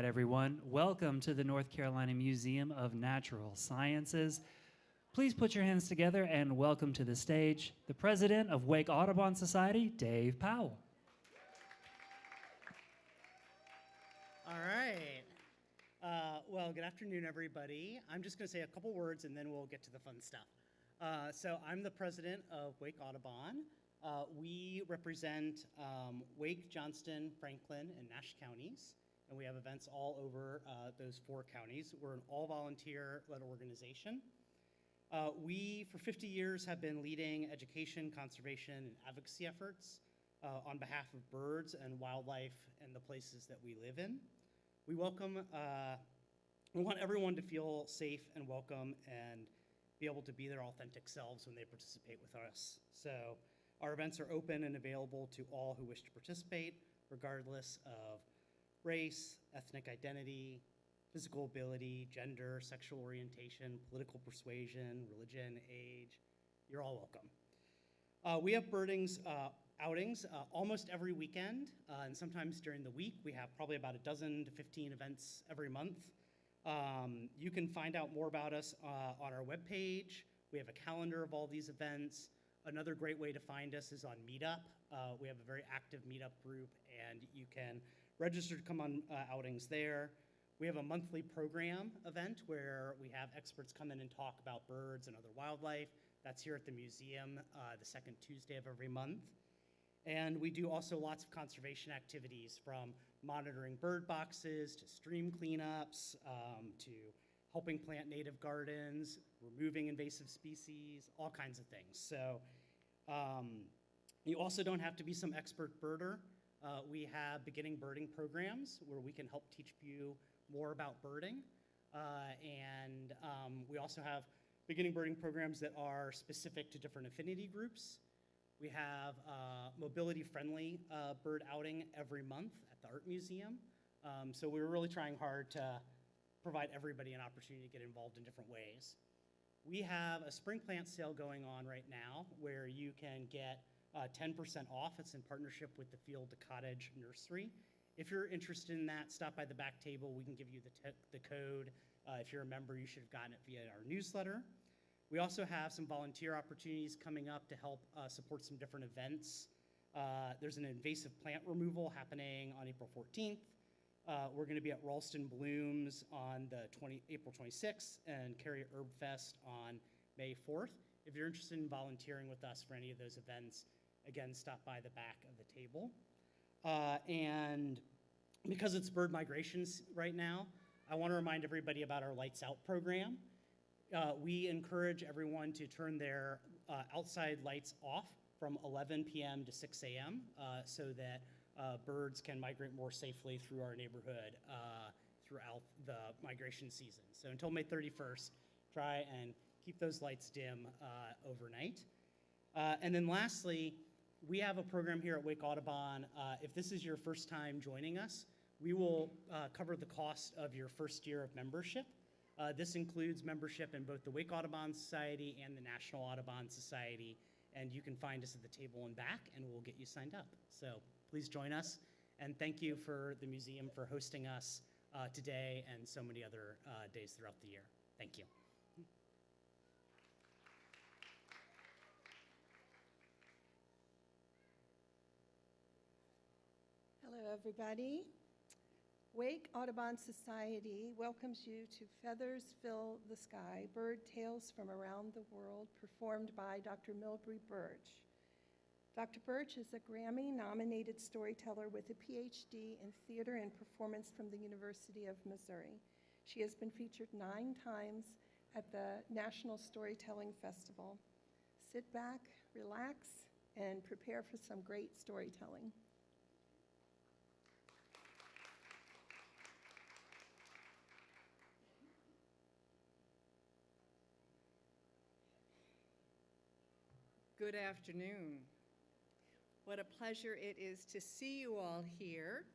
everyone. Welcome to the North Carolina Museum of Natural Sciences. Please put your hands together and welcome to the stage the president of Wake Audubon Society, Dave Powell. All right. Well, good afternoon, everybody. I'm just going to say a couple words and then we'll get to the fun stuff. So I'm the president of Wake Audubon. We represent Wake, Johnston, Franklin, and Nash counties, and we have events all over those 4 counties. We're an all-volunteer-led organization. We, for 50 years, have been leading education, conservation, and advocacy efforts on behalf of birds and wildlife and the places that we live in. We want everyone to feel safe and welcome and be able to be their authentic selves when they participate with us. So our events are open and available to all who wish to participate, regardless of race, ethnic identity, physical ability, gender, sexual orientation, political persuasion, religion, age. You're all welcome. We have outings almost every weekend, and sometimes during the week. We have probably about 12 to 15 events every month. You can find out more about us on our webpage. We have a calendar of all these events. Another great way to find us is on Meetup. We have a very active Meetup group, and you can register to come on outings there. We have a monthly program event where we have experts come in and talk about birds and other wildlife. That's here at the museum the second Tuesday of every month. And we do also lots of conservation activities, from monitoring bird boxes to stream cleanups to helping plant native gardens, removing invasive species, all kinds of things. So you also don't have to be some expert birder. We have beginning birding programs where we can help teach you more about birding. And we also have beginning birding programs that are specific to different affinity groups. We have a mobility-friendly bird outing every month at the Art Museum. So we're really trying hard to provide everybody an opportunity to get involved in different ways. We have a spring plant sale going on right now where you can get 10% off. It's in partnership with the Field to Cottage Nursery. If you're interested in that, stop by the back table. We can give you the code. If you're a member, you should have gotten it via our newsletter. We also have some volunteer opportunities coming up to help support some different events. There's an invasive plant removal happening on April 14th. We're going to be at Ralston Blooms on April 26th and Cary Herb Fest on May 4th. If you're interested in volunteering with us for any of those events, again, stop by the back of the table. And because it's bird migrations right now, I want to remind everybody about our Lights Out program. We encourage everyone to turn their outside lights off from 11 p.m. to 6 a.m. So that birds can migrate more safely through our neighborhood throughout the migration season. So until May 31st, try and keep those lights dim overnight. And then lastly, we have a program here at Wake Audubon. If this is your first time joining us, we will cover the cost of your first year of membership. This includes membership in both the Wake Audubon Society and the National Audubon Society, and you can find us at the table and back, and we'll get you signed up. So please join us, and thank you for the museum for hosting us today and so many other days throughout the year. Thank you. Hello, everybody. Wake Audubon Society welcomes you to Feathers Fill the Sky, Bird Tales from Around the World, performed by Dr. Milbre Burch. Dr. Burch is a Grammy-nominated storyteller with a PhD in theater and performance from the University of Missouri. She has been featured 9 times at the National Storytelling Festival. Sit back, relax, and prepare for some great storytelling. Good afternoon. What a pleasure it is to see you all here.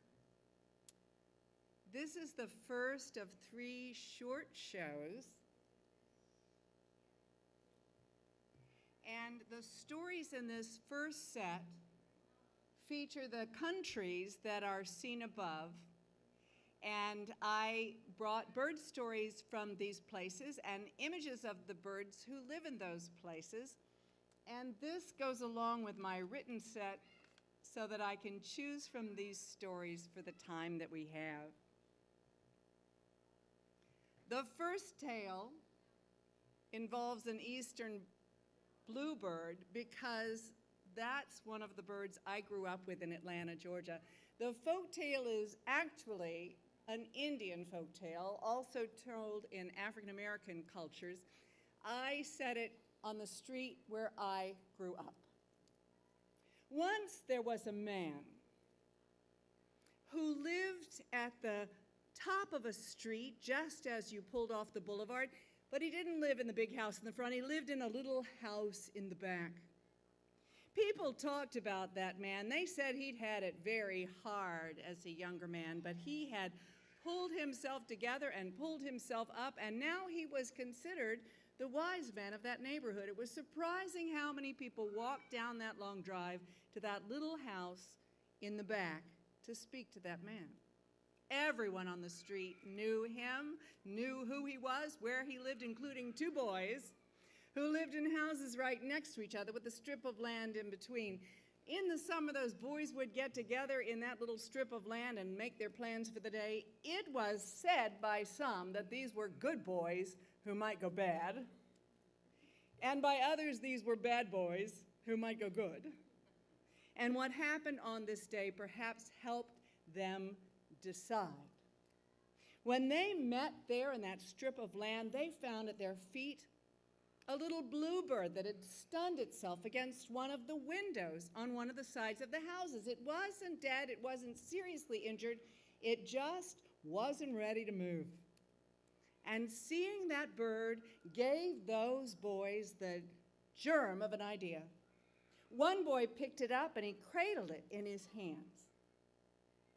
This is the first of 3 short shows. And the stories in this first set feature the countries that are seen above And I brought bird stories from these places and images of the birds who live in those places. And this goes along with my written set so that I can choose from these stories for the time that we have. The first tale involves an eastern bluebird because that's one of the birds I grew up with in Atlanta, Georgia. The folktale is actually an Indian folktale, also told in African American cultures. I set it on the street where I grew up. Once there was a man who lived at the top of a street just as you pulled off the boulevard, but he didn't live in the big house in the front. He lived in a little house in the back. People talked about that man. They said he'd had it very hard as a younger man, but he had pulled himself together and pulled himself up, and now he was considered the wise man of that neighborhood. It was surprising how many people walked down that long drive to that little house in the back to speak to that man. Everyone on the street knew him, knew who he was, where he lived, including two boys who lived in houses right next to each other with a strip of land in between. In the summer, those boys would get together in that little strip of land and make their plans for the day. It was said by some that these were good boys who might go bad, and by others, these were bad boys who might go good. And what happened on this day perhaps helped them decide. When they met there in that strip of land, they found at their feet a little bluebird that had stunned itself against one of the windows on one of the sides of the houses. It wasn't dead, it wasn't seriously injured, it just wasn't ready to move. And seeing that bird gave those boys the germ of an idea. One boy picked it up and he cradled it in his hands.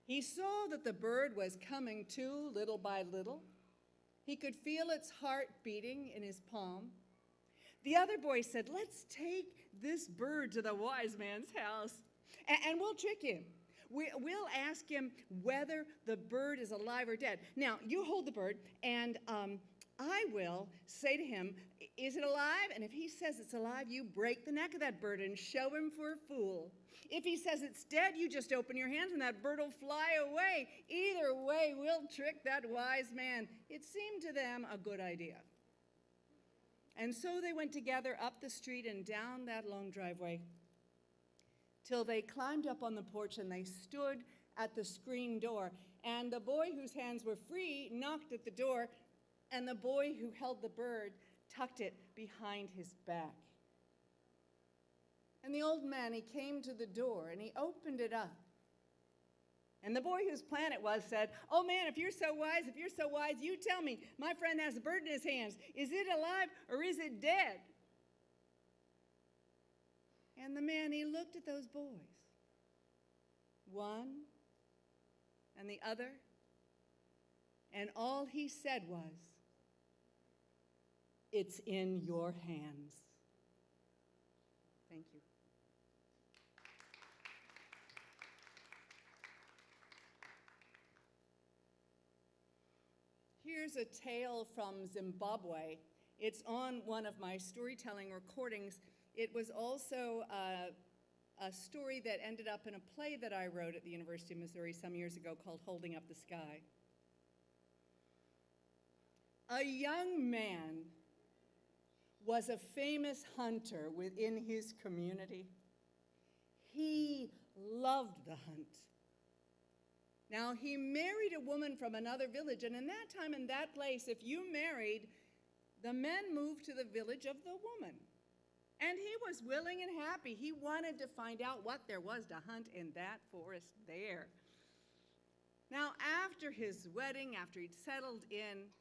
He saw that the bird was coming to little by little. He could feel its heart beating in his palm. The other boy said, "Let's take this bird to the wise man's house and we'll trick him. We'll ask him whether the bird is alive or dead. Now, you hold the bird and I will say to him, 'Is it alive?' And if he says it's alive, you break the neck of that bird and show him for a fool. If he says it's dead, you just open your hands and that bird will fly away. Either way, we'll trick that wise man." It seemed to them a good idea. And so they went together up the street and down that long driveway till they climbed up on the porch and they stood at the screen door. And the boy whose hands were free knocked at the door, and the boy who held the bird tucked it behind his back. And the old man, he came to the door and he opened it up. And the boy whose plan it was said, "Oh man, if you're so wise, you tell me. My friend has a bird in his hands. Is it alive or is it dead?" And the man, he looked at those boys, one and the other, and all he said was, "It's in your hands." Thank you. Here's a tale from Zimbabwe. It's on one of my storytelling recordings. It was also a story that ended up in a play that I wrote at the University of Missouri some years ago called Holding Up the Sky. A young man was a famous hunter within his community. He loved the hunt. Now, he married a woman from another village, and in that time, in that place, if you married, the men moved to the village of the woman. And he was willing and happy. He wanted to find out what there was to hunt in that forest there. Now, after his wedding, after he'd settled in,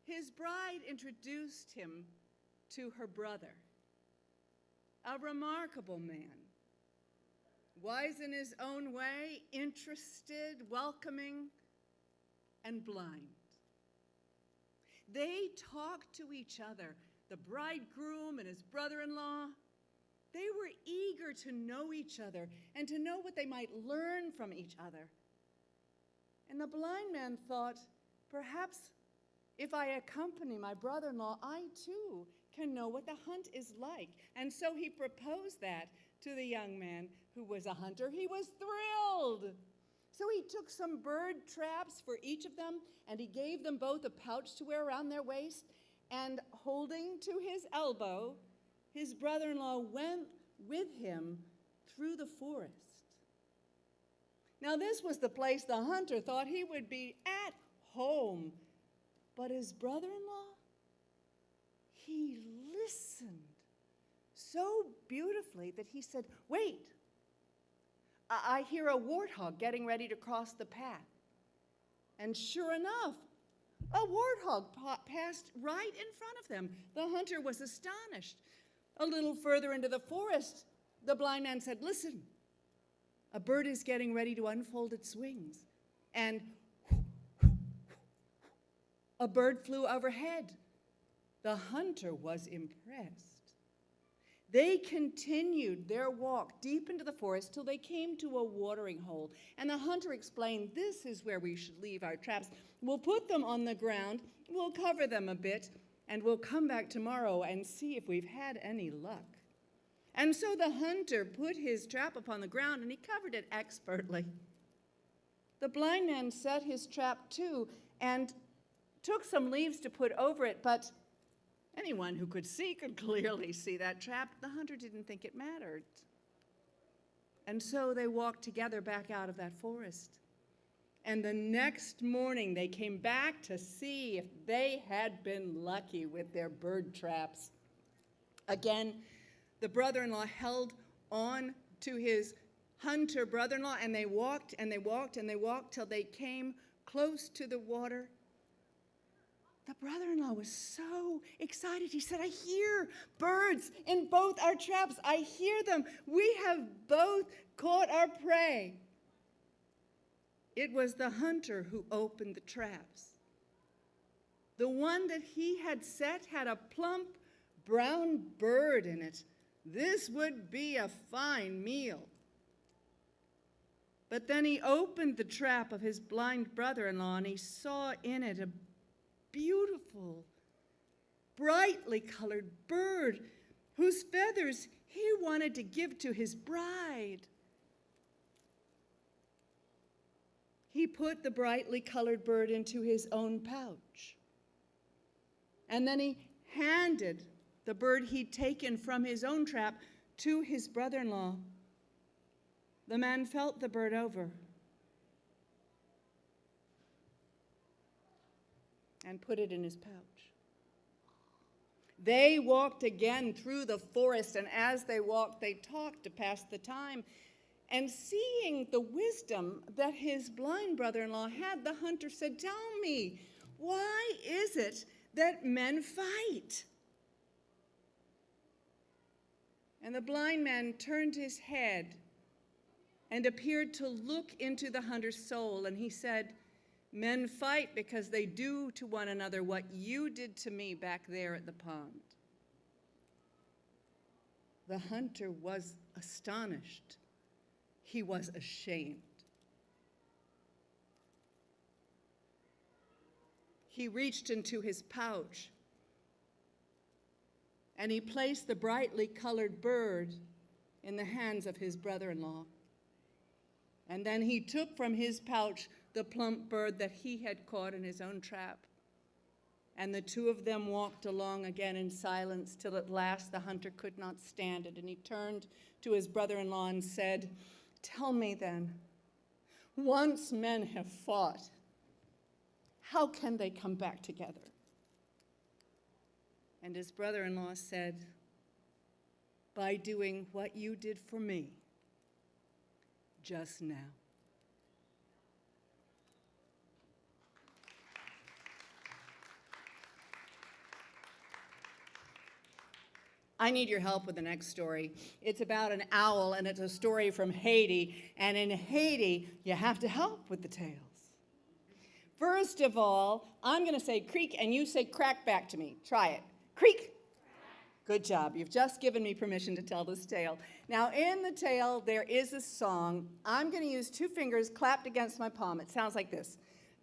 his bride introduced him to her brother, a remarkable man. Wise in his own way, interested, welcoming, and blind. They talked to each other, the bridegroom and his brother-in-law. They were eager to know each other and to know what they might learn from each other. And the blind man thought, perhaps if I accompany my brother-in-law, I too can know what the hunt is like. And so he proposed that to the young man who was a hunter. He was thrilled. So he took some bird traps for each of them, and he gave them both a pouch to wear around their waist, and holding to his elbow, his brother-in-law went with him through the forest. Now this was the place the hunter thought he would be at home, but his brother-in-law, he listened so beautifully that he said, wait, I hear a warthog getting ready to cross the path. And sure enough, a warthog passed right in front of them. The hunter was astonished. A little further into the forest, the blind man said, listen, a bird is getting ready to unfold its wings. And a bird flew overhead. The hunter was impressed. They continued their walk deep into the forest till they came to a watering hole. And the hunter explained, this is where we should leave our traps. We'll put them on the ground, we'll cover them a bit, and we'll come back tomorrow and see if we've had any luck. And so the hunter put his trap upon the ground and he covered it expertly. The blind man set his trap too and took some leaves to put over it, but anyone who could see could clearly see that trap. The hunter didn't think it mattered. And so they walked together back out of that forest. And the next morning they came back to see if they had been lucky with their bird traps. Again, the brother-in-law held on to his hunter brother-in-law, and they walked and they walked and they walked till they came close to the water. The brother-in-law was so excited. He said, I hear birds in both our traps. I hear them. We have both caught our prey. It was the hunter who opened the traps. The one that he had set had a plump brown bird in it. This would be a fine meal. But then he opened the trap of his blind brother-in-law, and he saw in it a beautiful, brightly colored bird whose feathers he wanted to give to his bride. He put the brightly colored bird into his own pouch. And then he handed the bird he'd taken from his own trap to his brother-in-law. The man felt the bird over and put it in his pouch. They walked again through the forest, and as they walked, they talked to pass the time. And seeing the wisdom that his blind brother-in-law had, the hunter said, tell me, why is it that men fight? And the blind man turned his head and appeared to look into the hunter's soul, and he said, men fight because they do to one another what you did to me back there at the pond. The hunter was astonished. He was ashamed. He reached into his pouch and he placed the brightly colored bird in the hands of his brother-in-law. And then he took from his pouch the plump bird that he had caught in his own trap. And the two of them walked along again in silence till at last the hunter could not stand it. And he turned to his brother-in-law and said, tell me then, once men have fought, how can they come back together? And his brother-in-law said, by doing what you did for me just now. I need your help with the next story. It's about an owl, and it's a story from Haiti. And in Haiti, you have to help with the tales. First of all, I'm going to say creak, and you say crack back to me. Try it. Creak. Good job. You've just given me permission to tell this tale. Now, in the tale, there is a song. I'm going to use 2 fingers clapped against my palm. It sounds like this.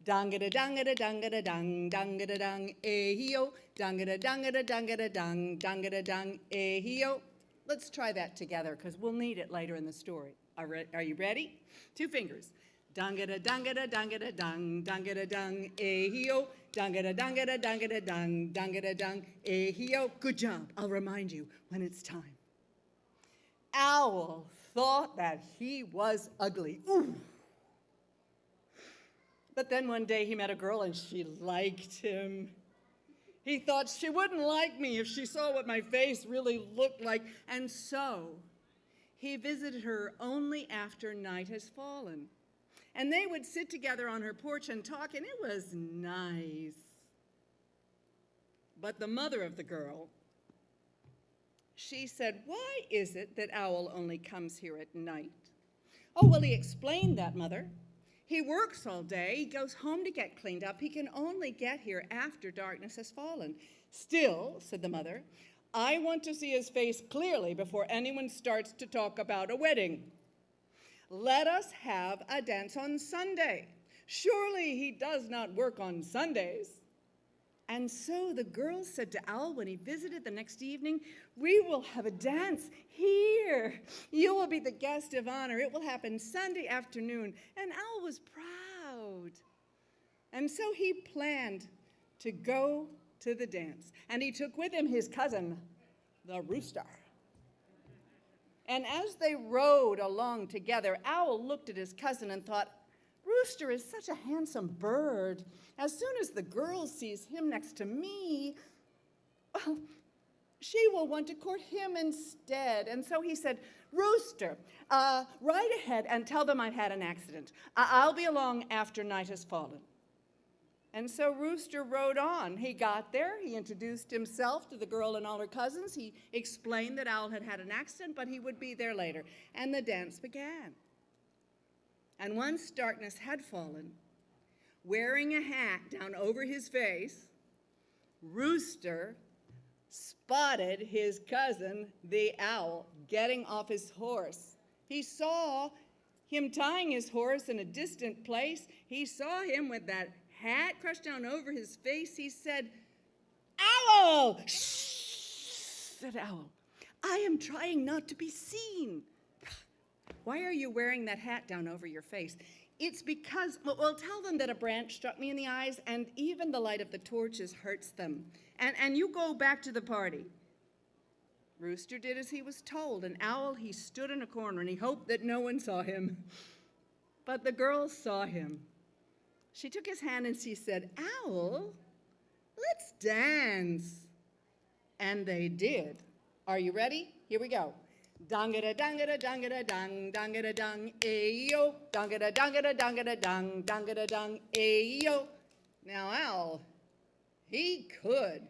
Dangada dangada dangada dung, dangada dung, eh-hee-oh. Dangada dangada dangada dung, dangada dung, eh-hee-oh. Let's try that together, because we'll need it later in the story. Are you ready? 2 fingers. Dangada dangada dangada dung, dangada dung, eh-hee-oh. Dangada dangada dangada dung, dangada dung, eh-hee-oh. Good job. I'll remind you when it's time. Owl thought that he was ugly. Ooh. But then one day he met a girl and she liked him. He thought she wouldn't like me if she saw what my face really looked like. And so he visited her only after night has fallen. And they would sit together on her porch and talk, and it was nice. But the mother of the girl, she said, "Why is it that Owl only comes here at night?" Oh, well, he explained that, Mother. He works all day. He goes home to get cleaned up. He can only get here after darkness has fallen. Still, said the mother, I want to see his face clearly before anyone starts to talk about a wedding. Let us have a dance on Sunday. Surely he does not work on Sundays. And so the girl said to Owl when he visited the next evening, we will have a dance here. You will be the guest of honor. It will happen Sunday afternoon. And Owl was proud. And so he planned to go to the dance. And he took with him his cousin, the rooster. And as they rode along together, Owl looked at his cousin and thought, Rooster is such a handsome bird. As soon as the girl sees him next to me, well, she will want to court him instead. And so he said, Rooster, ride ahead and tell them I've had an accident. I'll be along after night has fallen. And so Rooster rode on. He got there. He introduced himself to the girl and all her cousins. He explained that Owl had had an accident, but he would be there later. And the dance began. And once darkness had fallen, wearing a hat down over his face, Rooster spotted his cousin, the Owl, getting off his horse. He saw him tying his horse in a distant place. He saw him with that hat crushed down over his face. He said, Owl! Shh, said Owl. I am trying not to be seen. Why are you wearing that hat down over your face? It's because, well, tell them that a branch struck me in the eyes, and even the light of the torches hurts them. And you go back to the party. Rooster did as he was told, and Owl, he stood in a corner, and he hoped that no one saw him. But the girl saw him. She took his hand and she said, Owl, let's dance. And they did. Are you ready? Here we go. Dangada dangada dangada dung, dangada dung, ayo. Dangada dangada dangada dung, dangada dung, ayo. Now Owl, he could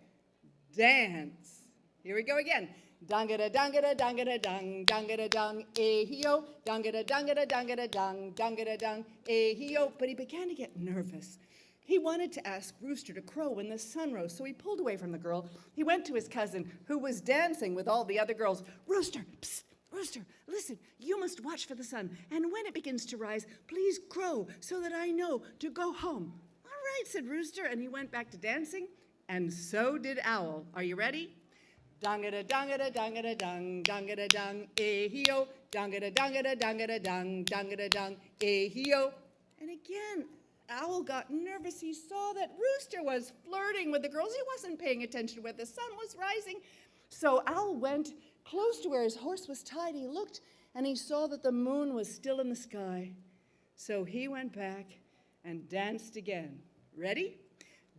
dance. Here we go again. Dangada dangada dangada dung, dangada dung, ayo. Dangada dangada dangada dung, dangada dung, ayo. But he began to get nervous. He wanted to ask Rooster to crow when the sun rose, so he pulled away from the girl. He went to his cousin, who was dancing with all the other girls. Rooster, psst, Rooster, listen, you must watch for the sun, and when it begins to rise, please crow so that I know to go home. All right, said Rooster, and he went back to dancing, and so did Owl. Are you ready? Dangada dangada dangada dung, dangada dung, eh-hee-oh. Dangada dangada dangada dung, dangada dung, eh-hee-oh. And again, Owl got nervous. He saw that Rooster was flirting with the girls. He wasn't paying attention when the sun was rising. So Owl went close to where his horse was tied. He looked, and he saw that the moon was still in the sky. So he went back and danced again. Ready?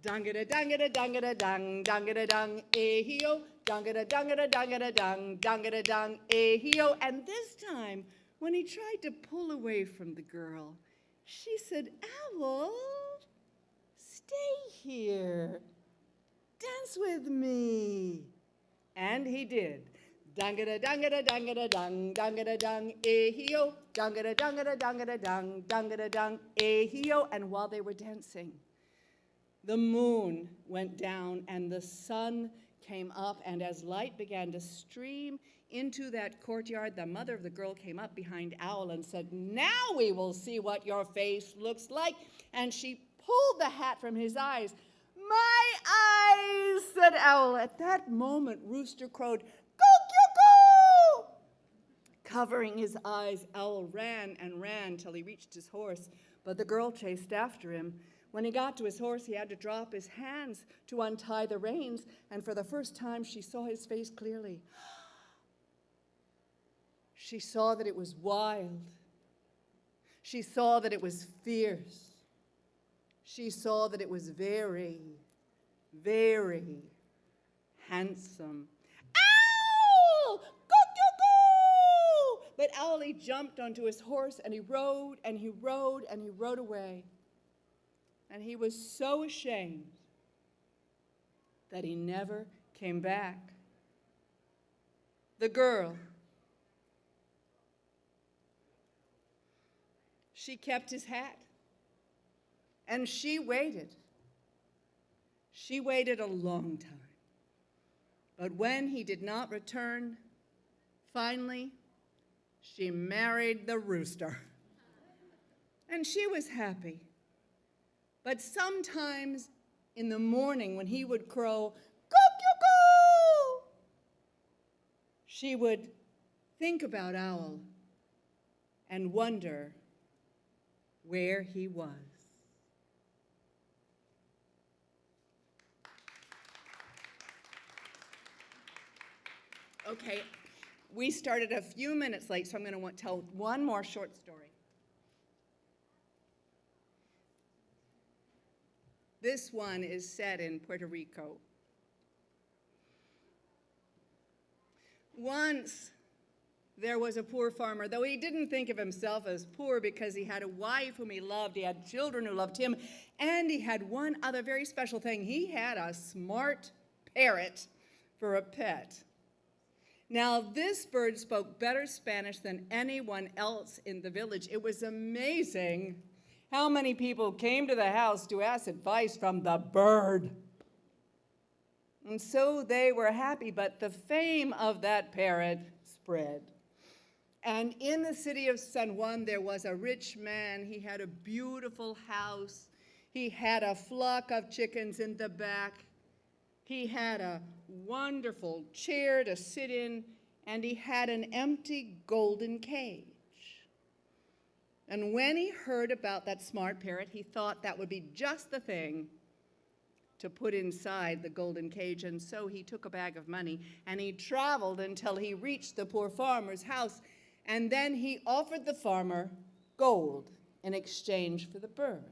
Dangada dangada dangada dung, dangada dung, eh-hee-oh. Dangada dangada dangada dung, dangada dung, eh-hee-oh. And this time, when he tried to pull away from the girl, she said, Owl, stay here. Dance with me. And he did. Dangada dangada dangada dung, dangada dung, eh-hee-oh. Dangada dangada dangada dung, dangada dung, eh-hee-oh. And while they were dancing, the moon went down and the sun came up, and as light began to stream into that courtyard, the mother of the girl came up behind Owl and said, "Now we will see what your face looks like." And she pulled the hat from his eyes. "My eyes," said Owl. At that moment, Rooster crowed, "Go-go-go!" Covering his eyes, Owl ran and ran till he reached his horse, but the girl chased after him. When he got to his horse, he had to drop his hands to untie the reins, and for the first time, she saw his face clearly. She saw that it was wild. She saw that it was fierce. She saw that it was very, very handsome. "Ow! Go-go-go!" But Owlie jumped onto his horse, and he rode, and he rode, and he rode away. And he was so ashamed that he never came back. The girl, she kept his hat, and she waited. She waited a long time. But when he did not return, finally, she married the rooster. And she was happy. But sometimes in the morning when he would crow, "Go-go-go!" she would think about Owl and wonder where he was. Okay, we started a few minutes late, so I'm going to tell one more short story. This one is set in Puerto Rico. Once there was a poor farmer, though he didn't think of himself as poor because he had a wife whom he loved, he had children who loved him, and he had one other very special thing. He had a smart parrot for a pet. Now, this bird spoke better Spanish than anyone else in the village. It was amazing how many people came to the house to ask advice from the bird. And so they were happy, but the fame of that parrot spread. And in the city of San Juan, there was a rich man. He had a beautiful house. He had a flock of chickens in the back. He had a wonderful chair to sit in, and he had an empty golden cage. And when he heard about that smart parrot, he thought that would be just the thing to put inside the golden cage. And so he took a bag of money and he traveled until he reached the poor farmer's house. And then he offered the farmer gold in exchange for the bird.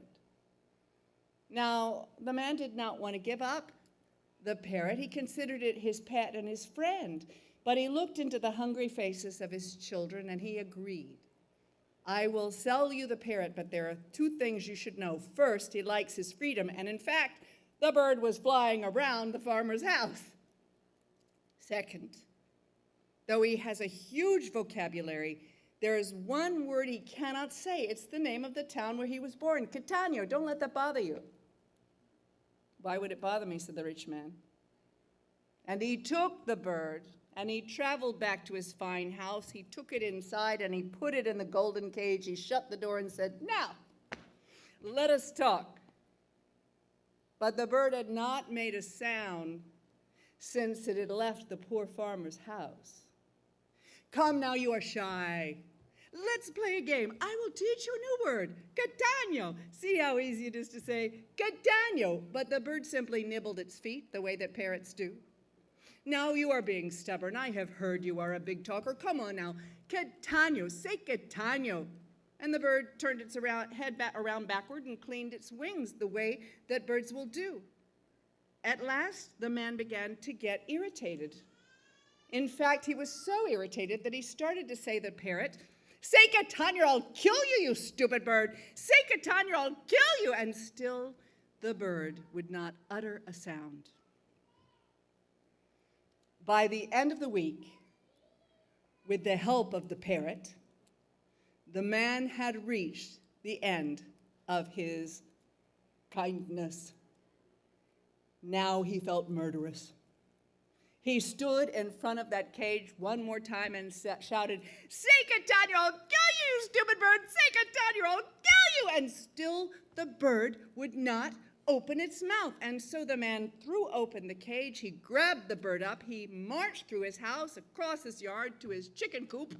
Now, the man did not want to give up the parrot. He considered it his pet and his friend. But he looked into the hungry faces of his children and he agreed. "I will sell you the parrot, but there are two things you should know. First, he likes his freedom, and in fact, the bird was flying around the farmer's house. Second, though he has a huge vocabulary, there is one word he cannot say. It's the name of the town where he was born, Catania. Don't let that bother you." "Why would it bother me?" said the rich man. And he took the bird, and he traveled back to his fine house. He took it inside and he put it in the golden cage. He shut the door and said, "Now, let us talk." But the bird had not made a sound since it had left the poor farmer's house. "Come now, you are shy. Let's play a game. I will teach you a new word, Catania." See how easy it is to say, Catania. But the bird simply nibbled its feet the way that parrots do. "Now you are being stubborn. I have heard you are a big talker. Come on now. Catania, say Catania." And the bird turned its head around backward and cleaned its wings the way that birds will do. At last, the man began to get irritated. In fact, he was so irritated that he started to say to the parrot, "Say Catania, I'll kill you, you stupid bird. Say Catania, I'll kill you." And still the bird would not utter a sound. By the end of the week, with the help of the parrot, the man had reached the end of his kindness. Now he felt murderous. He stood in front of that cage one more time and shouted, "Cajun, I'll kill you, you stupid bird! Cajun, I'll kill you!" And still the bird would not open its mouth. And so the man threw open the cage. He grabbed the bird up. He marched through his house, across his yard to his chicken coop.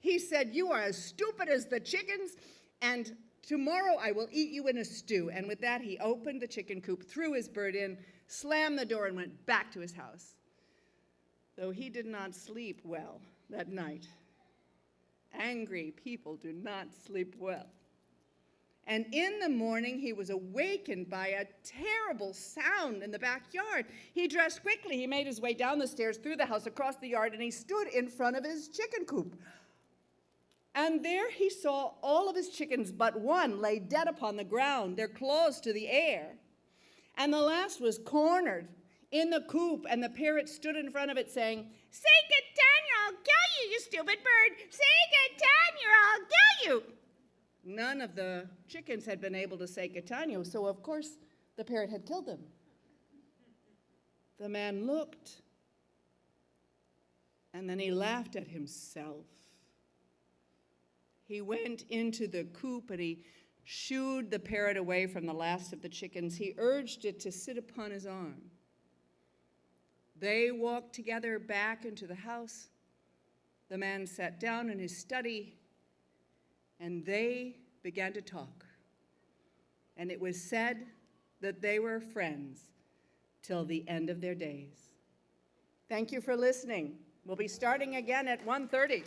He said, "You are as stupid as the chickens, and tomorrow I will eat you in a stew." And with that, he opened the chicken coop, threw his bird in, slammed the door, and went back to his house. Though he did not sleep well that night. Angry people do not sleep well. And in the morning, he was awakened by a terrible sound in the backyard. He dressed quickly. He made his way down the stairs, through the house, across the yard, and he stood in front of his chicken coop. And there he saw all of his chickens but one lay dead upon the ground, their claws to the air. And the last was cornered in the coop, and the parrot stood in front of it saying, "Cajun, I'll kill you, you stupid bird! Cajun, I'll kill you!" None of the chickens had been able to say Cajun, so of course the parrot had killed them. The man looked, and then he laughed at himself. He went into the coop and he shooed the parrot away from the last of the chickens. He urged it to sit upon his arm. They walked together back into the house. The man sat down in his study, and they began to talk. And it was said that they were friends till the end of their days. Thank you for listening. We'll be starting again at 1:30.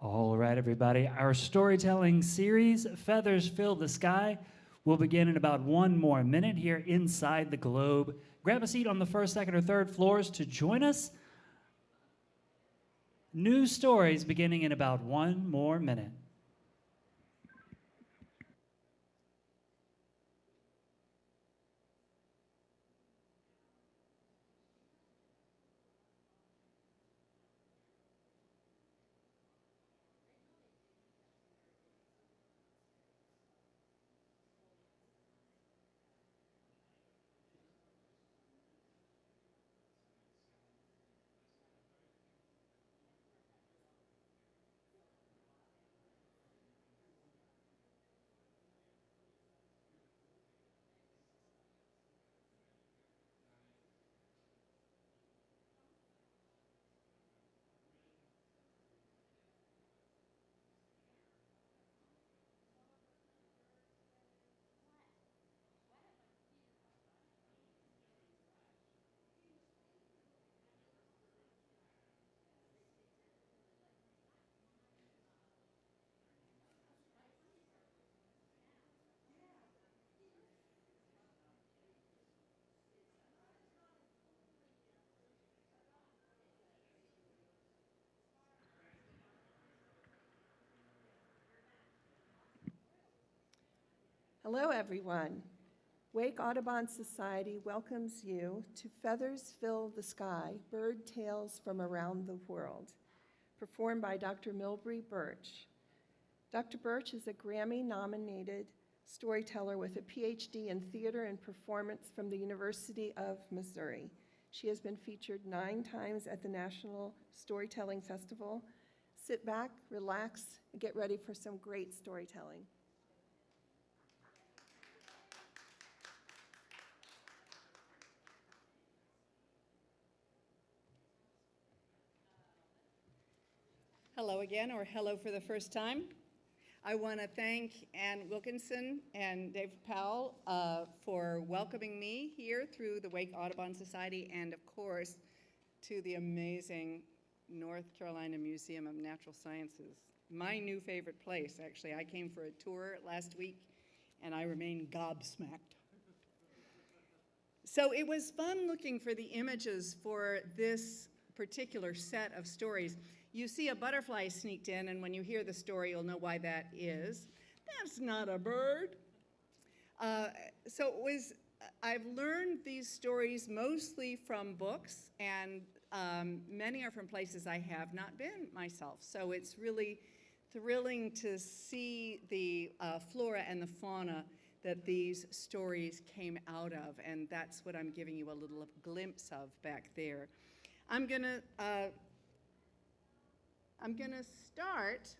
All right, everybody. Our storytelling series, Feathers Fill the Sky, will begin in about 1 more minute here inside the globe. Grab a seat on the first, second, or third floors to join us. New stories beginning in about 1 more minute. Hello, everyone. Wake Audubon Society welcomes you to Feathers Fill the Sky, Bird Tales from Around the World, performed by Dr. Milbre Burch. Dr. Burch is a Grammy-nominated storyteller with a PhD in theater and performance from the University of Missouri. She has been featured 9 times at the National Storytelling Festival. Sit back, relax, and get ready for some great storytelling. Hello again, or hello for the first time. I want to thank Ann Wilkinson and Dave Powell for welcoming me here through the Wake Audubon Society, and of course to the amazing North Carolina Museum of Natural Sciences. My new favorite place, actually. I came for a tour last week and I remain gobsmacked. So it was fun looking for the images for this particular set of stories. You see a butterfly sneaked in, and when you hear the story, you'll know why that is. That's not a bird. I've learned these stories mostly from books, and many are from places I have not been myself. So it's really thrilling to see the flora and the fauna that these stories came out of, and that's what I'm giving you a little glimpse of back there. I'm gonna start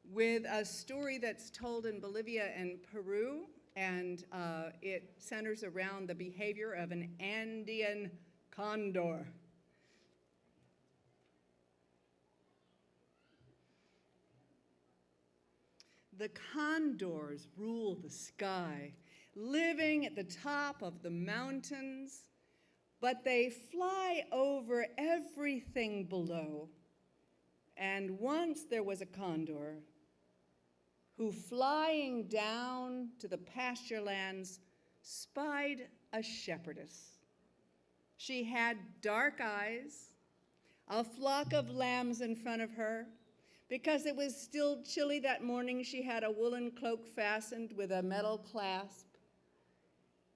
with a story that's told in Bolivia and Peru, and it centers around the behavior of an Andean condor. The condors rule the sky, living at the top of the mountains, but they fly over everything below. And once there was a condor who, flying down to the pasture lands, spied a shepherdess. She had dark eyes, a flock of lambs in front of her. Because it was still chilly that morning, she had a woolen cloak fastened with a metal clasp.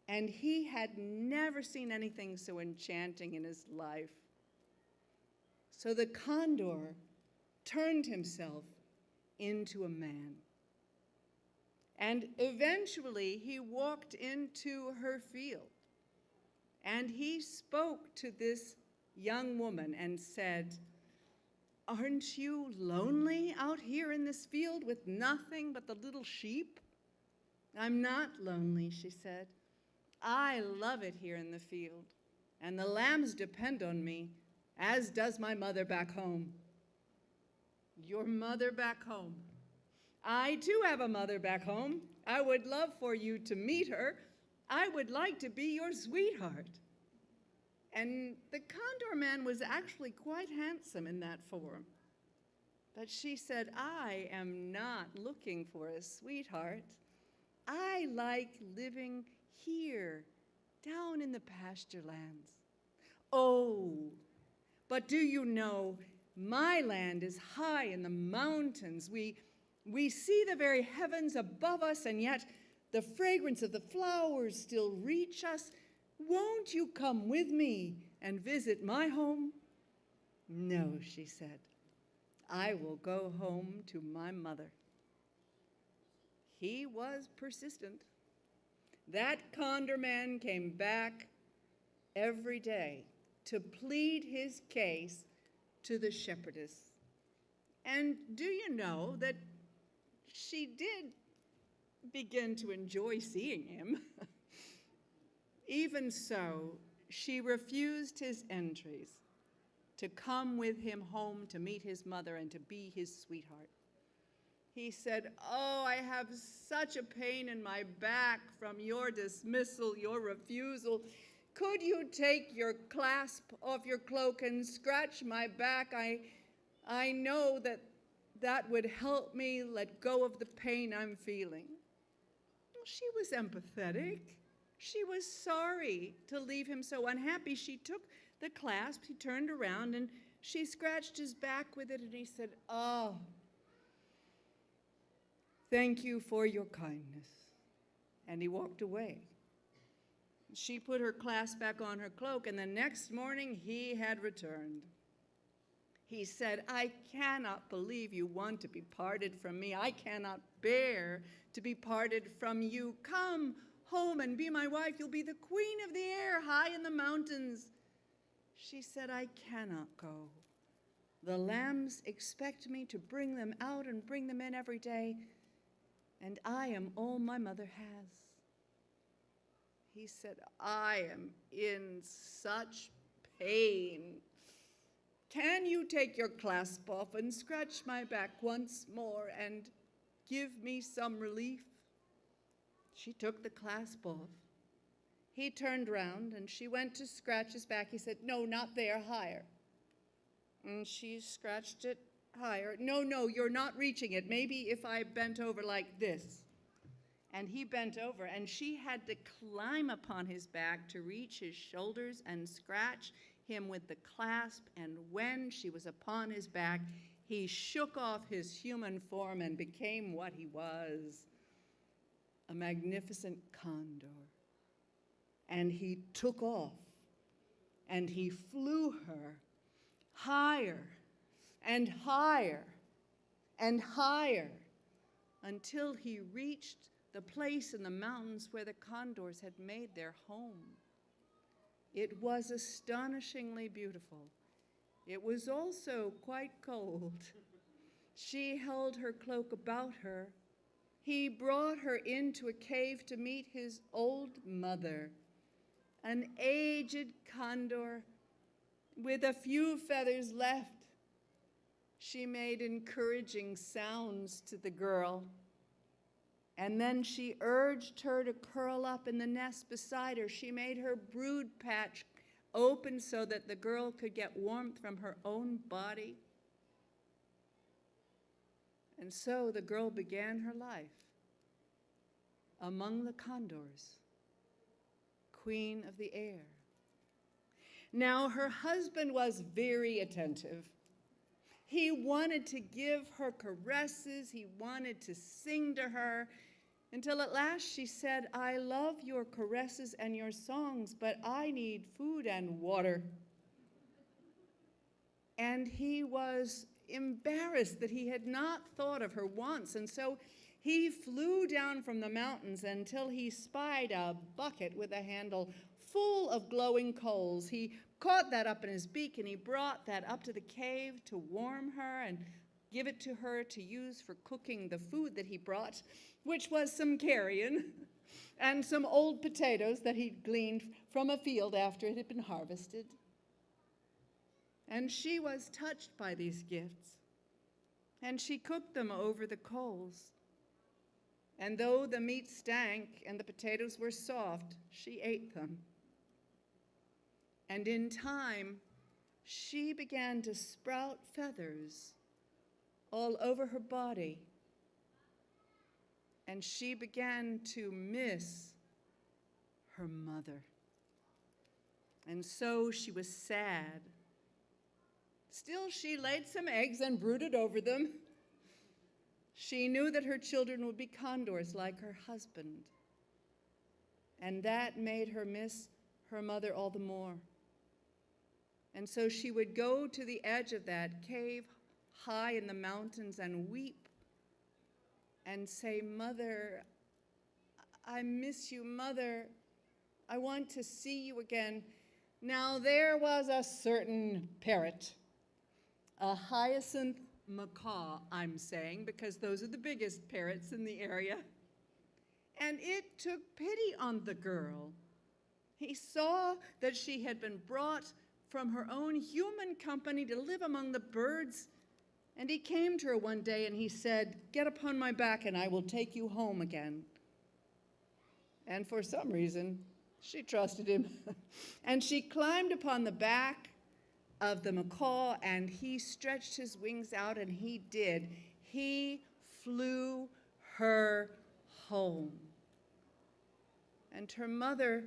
And he had never seen anything so enchanting in his life. So the condor turned himself into a man. And eventually he walked into her field. And he spoke to this young woman and said, "Aren't you lonely out here in this field with nothing but the little sheep?" "I'm not lonely," she said. "I love it here in the field, and the lambs depend on me, as does my mother back home." "Your mother back home?" "I too have a mother back home. I would love for you to meet her. I would like to be your sweetheart." And the condor man was actually quite handsome in that form. But she said, I am not looking for a sweetheart. I like living here, down in the pasture lands. Oh, but do you know, my land is high in the mountains. We see the very heavens above us, and yet the fragrance of the flowers still reach us. Won't you come with me and visit my home? No, she said. I will go home to my mother. He was persistent. That condor man came back every day to plead his case to the shepherdess. And do you know that she did begin to enjoy seeing him? Even so, she refused his entreaties to come with him home to meet his mother and to be his sweetheart. He said, oh, I have such a pain in my back from your dismissal, your refusal. Could you take your clasp off your cloak and scratch my back? I know that would help me let go of the pain I'm feeling. Well, she was empathetic. She was sorry to leave him so unhappy. She took the clasp, he turned around, and she scratched his back with it, and he said, oh, thank you for your kindness. And he walked away. She put her clasp back on her cloak, and the next morning he had returned. He said, I cannot believe you want to be parted from me. I cannot bear to be parted from you. Come home and be my wife. You'll be the queen of the air, high in the mountains. She said, I cannot go. The lambs expect me to bring them out and bring them in every day, and I am all my mother has. He said, I am in such pain. Can you take your clasp off and scratch my back once more and give me some relief? She took the clasp off. He turned around and she went to scratch his back. He said, no, not there, higher. And she scratched it higher. No, you're not reaching it. Maybe if I bent over like this. And he bent over, and she had to climb upon his back to reach his shoulders and scratch him with the clasp. And when she was upon his back, he shook off his human form and became what he was, a magnificent condor. And he took off, and he flew her higher and higher and higher until he reached the place in the mountains where the condors had made their home. It was astonishingly beautiful. It was also quite cold. She held her cloak about her. He brought her into a cave to meet his old mother, an aged condor with a few feathers left. She made encouraging sounds to the girl, and then she urged her to curl up in the nest beside her. She made her brood patch open so that the girl could get warmth from her own body. And so the girl began her life among the condors, queen of the air. Now, her husband was very attentive. He wanted to give her caresses. He wanted to sing to her, until at last she said, I love your caresses and your songs, but I need food and water. And he was embarrassed that he had not thought of her wants, and so he flew down from the mountains until he spied a bucket with a handle full of glowing coals. He caught that up in his beak, and he brought that up to the cave to warm her and give it to her to use for cooking the food that he brought, which was some carrion and some old potatoes that he'd gleaned from a field after it had been harvested. And she was touched by these gifts, and she cooked them over the coals. And though the meat stank and the potatoes were soft, she ate them. And in time, she began to sprout feathers all over her body. And she began to miss her mother. And so she was sad. Still, she laid some eggs and brooded over them. She knew that her children would be condors like her husband. And that made her miss her mother all the more. And so she would go to the edge of that cave high in the mountains and weep and say, "Mother, I miss you, Mother. I want to see you again." Now there was a certain parrot, a hyacinth macaw, I'm saying, because those are the biggest parrots in the area. And it took pity on the girl. He saw that she had been brought from her own human company to live among the birds. And he came to her one day and he said, "Get upon my back and I will take you home again." And for some reason, she trusted him. And she climbed upon the back of the macaw and he stretched his wings out, and he did. He flew her home. And her mother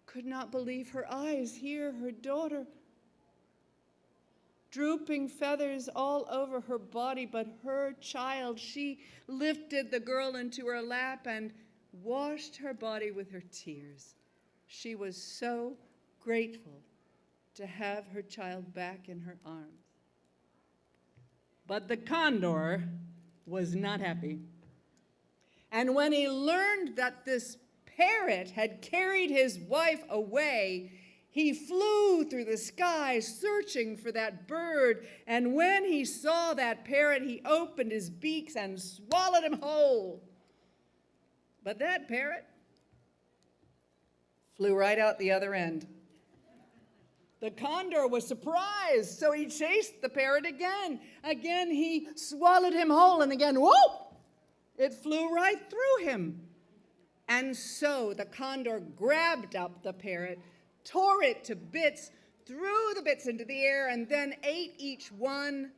could not believe her eyes. Here, her daughter, drooping feathers all over her body, but her child. She lifted the girl into her lap and washed her body with her tears. She was so grateful to have her child back in her arms. But the condor was not happy. And when he learned that this parrot had carried his wife away, he flew through the sky searching for that bird. And when he saw that parrot, he opened his beaks and swallowed him whole. But that parrot flew right out the other end. The condor was surprised, so he chased the parrot again. Again, he swallowed him whole, and again, whoop! It flew right through him. And so the condor grabbed up the parrot, tore it to bits, threw the bits into the air, and then ate each one.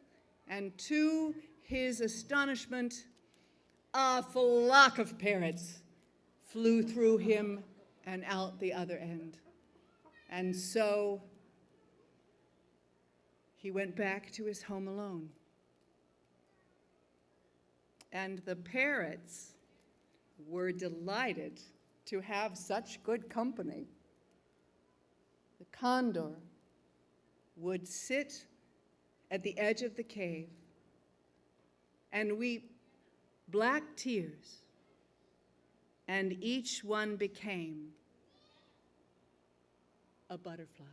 And to his astonishment, a flock of parrots flew through him and out the other end. And so he went back to his home alone. And the parrots were delighted to have such good company. The condor would sit at the edge of the cave and weep black tears, and each one became a butterfly.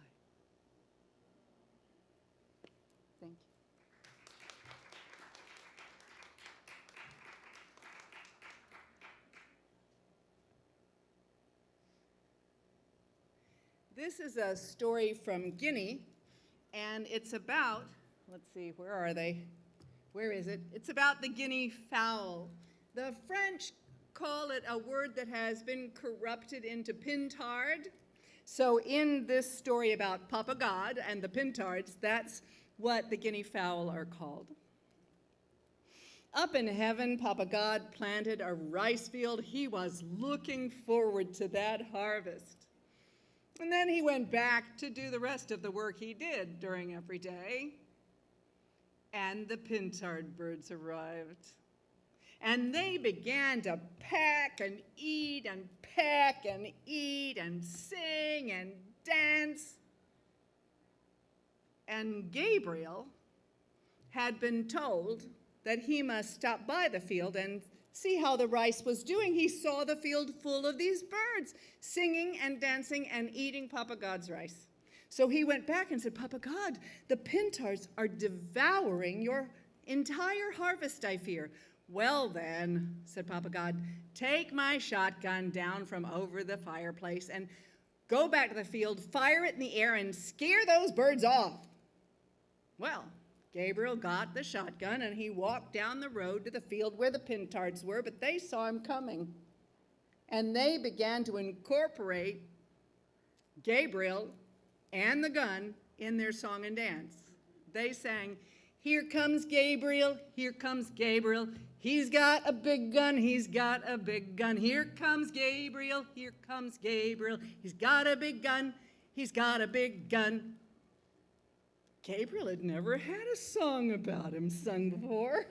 Thank you. This is a story from Guinea, and it's about, let's see, where are they? Where is it? It's about the guinea fowl. The French call it a word that has been corrupted into pintard. So in this story about Papa God and the pintards, that's what the guinea fowl are called. Up in heaven, Papa God planted a rice field. He was looking forward to that harvest. And then he went back to do the rest of the work he did during every day. And the pintard birds arrived. And they began to peck and eat and peck and eat and sing and dance. And Gabriel had been told that he must stop by the field and see how the rice was doing. He saw the field full of these birds singing and dancing and eating Papa God's rice. So he went back and said, "Papa God, the pintards are devouring your entire harvest, I fear." "Well then," said Papa God, "take my shotgun down from over the fireplace and go back to the field, fire it in the air, and scare those birds off." Well, Gabriel got the shotgun and he walked down the road to the field where the pintards were, but they saw him coming. And they began to incorporate Gabriel and the gun in their song and dance. They sang, "Here comes Gabriel, here comes Gabriel. He's got a big gun, he's got a big gun. Here comes Gabriel, here comes Gabriel. He's got a big gun, he's got a big gun." Gabriel had never had a song about him sung before.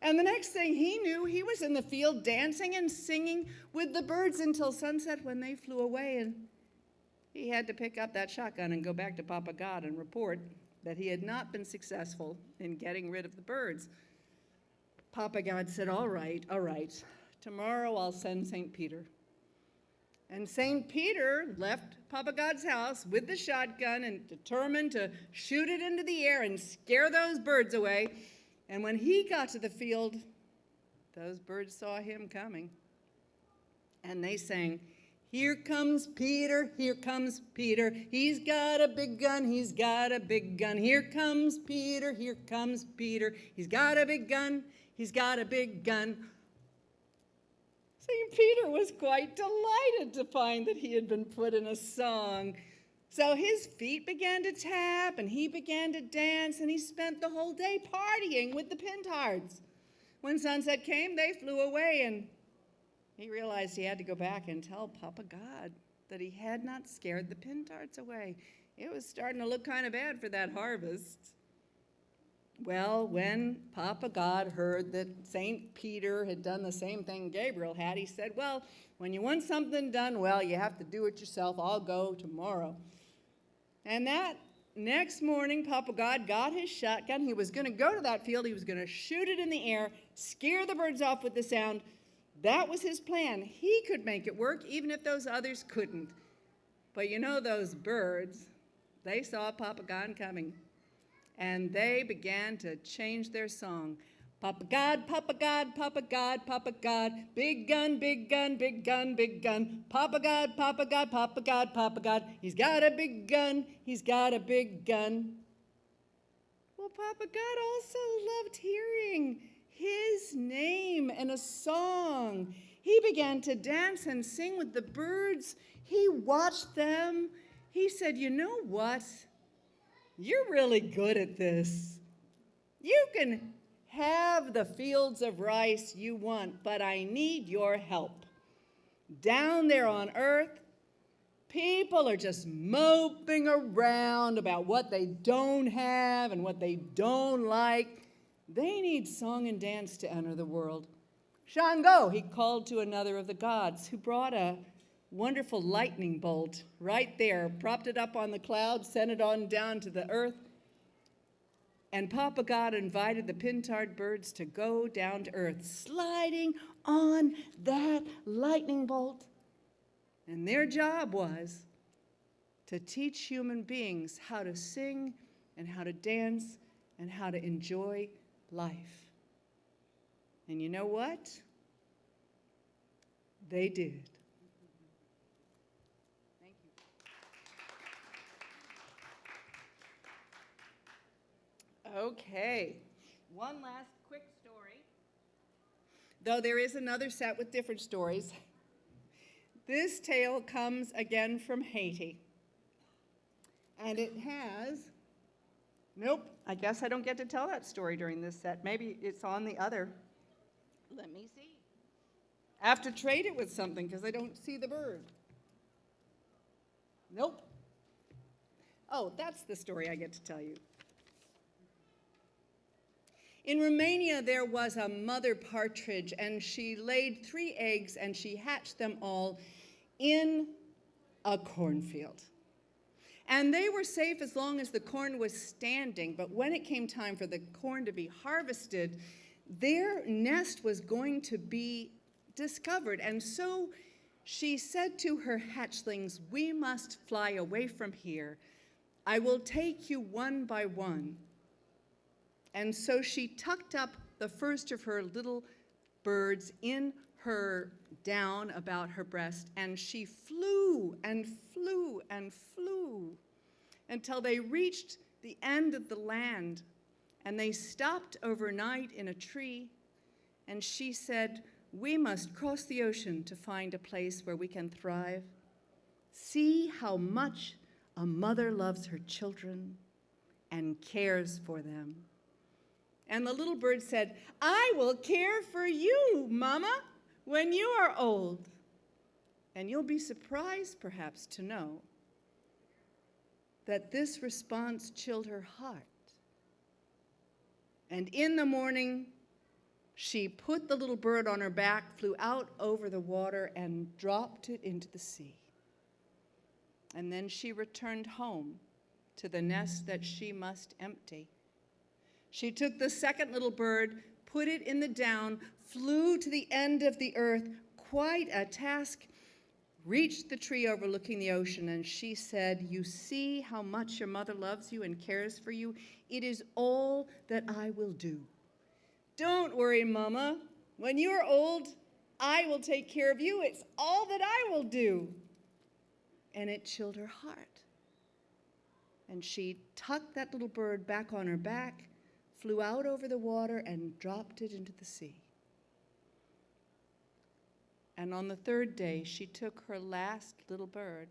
And the next thing he knew, he was in the field dancing and singing with the birds until sunset when they flew away, and he had to pick up that shotgun and go back to Papa God and report that he had not been successful in getting rid of the birds. Papa God said, all right, tomorrow I'll send St. Peter. And St. Peter left Papa God's house with the shotgun and determined to shoot it into the air and scare those birds away. And when he got to the field, those birds saw him coming. And they sang, "Here comes Peter, here comes Peter. He's got a big gun, he's got a big gun. Here comes Peter, here comes Peter. He's got a big gun, he's got a big gun." St. Peter was quite delighted to find that he had been put in a song. So his feet began to tap, and he began to dance, and he spent the whole day partying with the pintards. When sunset came, they flew away, and he realized he had to go back and tell Papa God that he had not scared the pintards away. It was starting to look kind of bad for that harvest. Well, when Papa God heard that St. Peter had done the same thing Gabriel had, he said, well, when you want something done well, you have to do it yourself. I'll go tomorrow. And that next morning, Papa God got his shotgun. He was going to go to that field. He was going to shoot it in the air, scare the birds off with the sound. That was his plan. He could make it work, even if those others couldn't. But you know, those birds, they saw Papa God coming. And they began to change their song. Papa God, Papa God, Papa God, Papa God, big gun, big gun, big gun, big gun. Papa God, Papa God, Papa God, Papa God. He's got a big gun, he's got a big gun. Well, Papa God also loved hearing his name in a song. He began to dance and sing with the birds. He watched them. He said, you know what? You're really good at this. You can have the fields of rice you want, but I need your help. Down there on earth, people are just moping around about what they don't have and what they don't like. They need song and dance to enter the world. Shango, he called to another of the gods, who brought a wonderful lightning bolt right there, propped it up on the cloud, sent it on down to the earth. And Papa God invited the pintard birds to go down to earth, sliding on that lightning bolt. And their job was to teach human beings how to sing and how to dance and how to enjoy life. And you know what? They did. Okay, one last quick story. Though there is another set with different stories. This tale comes again from Haiti. And it has, nope, I guess I don't get to tell that story during this set. Maybe it's on the other. Let me see. I have to trade it with something because I don't see the bird. Nope. Oh, that's the story I get to tell you. In Romania, there was a mother partridge, and she laid 3 eggs, and she hatched them all in a cornfield. And they were safe as long as the corn was standing, but when it came time for the corn to be harvested, their nest was going to be discovered. And so she said to her hatchlings, "We must fly away from here. I will take you one by one." And so she tucked up the first of her little birds in her down about her breast, and she flew and flew and flew until they reached the end of the land, and they stopped overnight in a tree, and she said, "We must cross the ocean to find a place where we can thrive. See how much a mother loves her children and cares for them. And the little bird said, I will care for you, Mama, when you are old. And you'll be surprised, perhaps, to know that this response chilled her heart. And in the morning, she put the little bird on her back, flew out over the water, and dropped it into the sea. And then she returned home to the nest that she must empty. She took the second little bird, put it in the down, flew to the end of the earth, quite a task, reached the tree overlooking the ocean, and she said, you see how much your mother loves you and cares for you? It is all that I will do. Don't worry, Mama. When you are old, I will take care of you. It's all that I will do. And it chilled her heart. And she tucked that little bird back on her back, flew out over the water, and dropped it into the sea. And on the third day, she took her last little bird,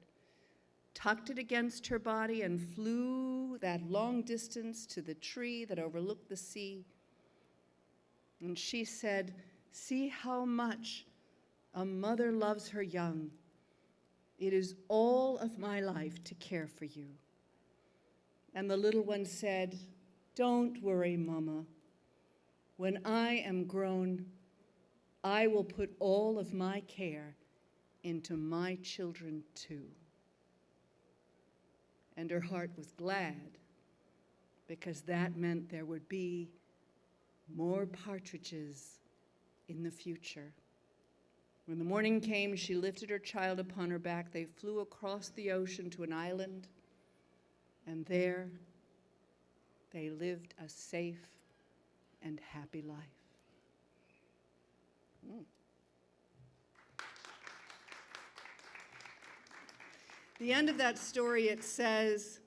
tucked it against her body, and flew that long distance to the tree that overlooked the sea. And she said, see how much a mother loves her young. It is all of my life to care for you. And the little one said, don't worry, Mama. When I am grown, I will put all of my care into my children too. And her heart was glad, because that meant there would be more partridges in the future. When the morning came, she lifted her child upon her back. They flew across the ocean to an island, and there they lived a safe and happy life. The end of that story, it says,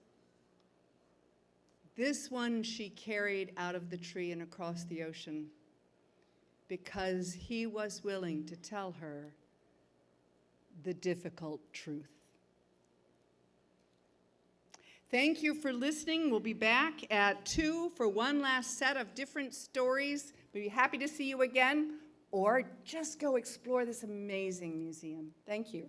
this one she carried out of the tree and across the ocean because he was willing to tell her the difficult truth. Thank you for listening. We'll be back at 2 for one last set of different stories. We'll be happy to see you again, or just go explore this amazing museum. Thank you.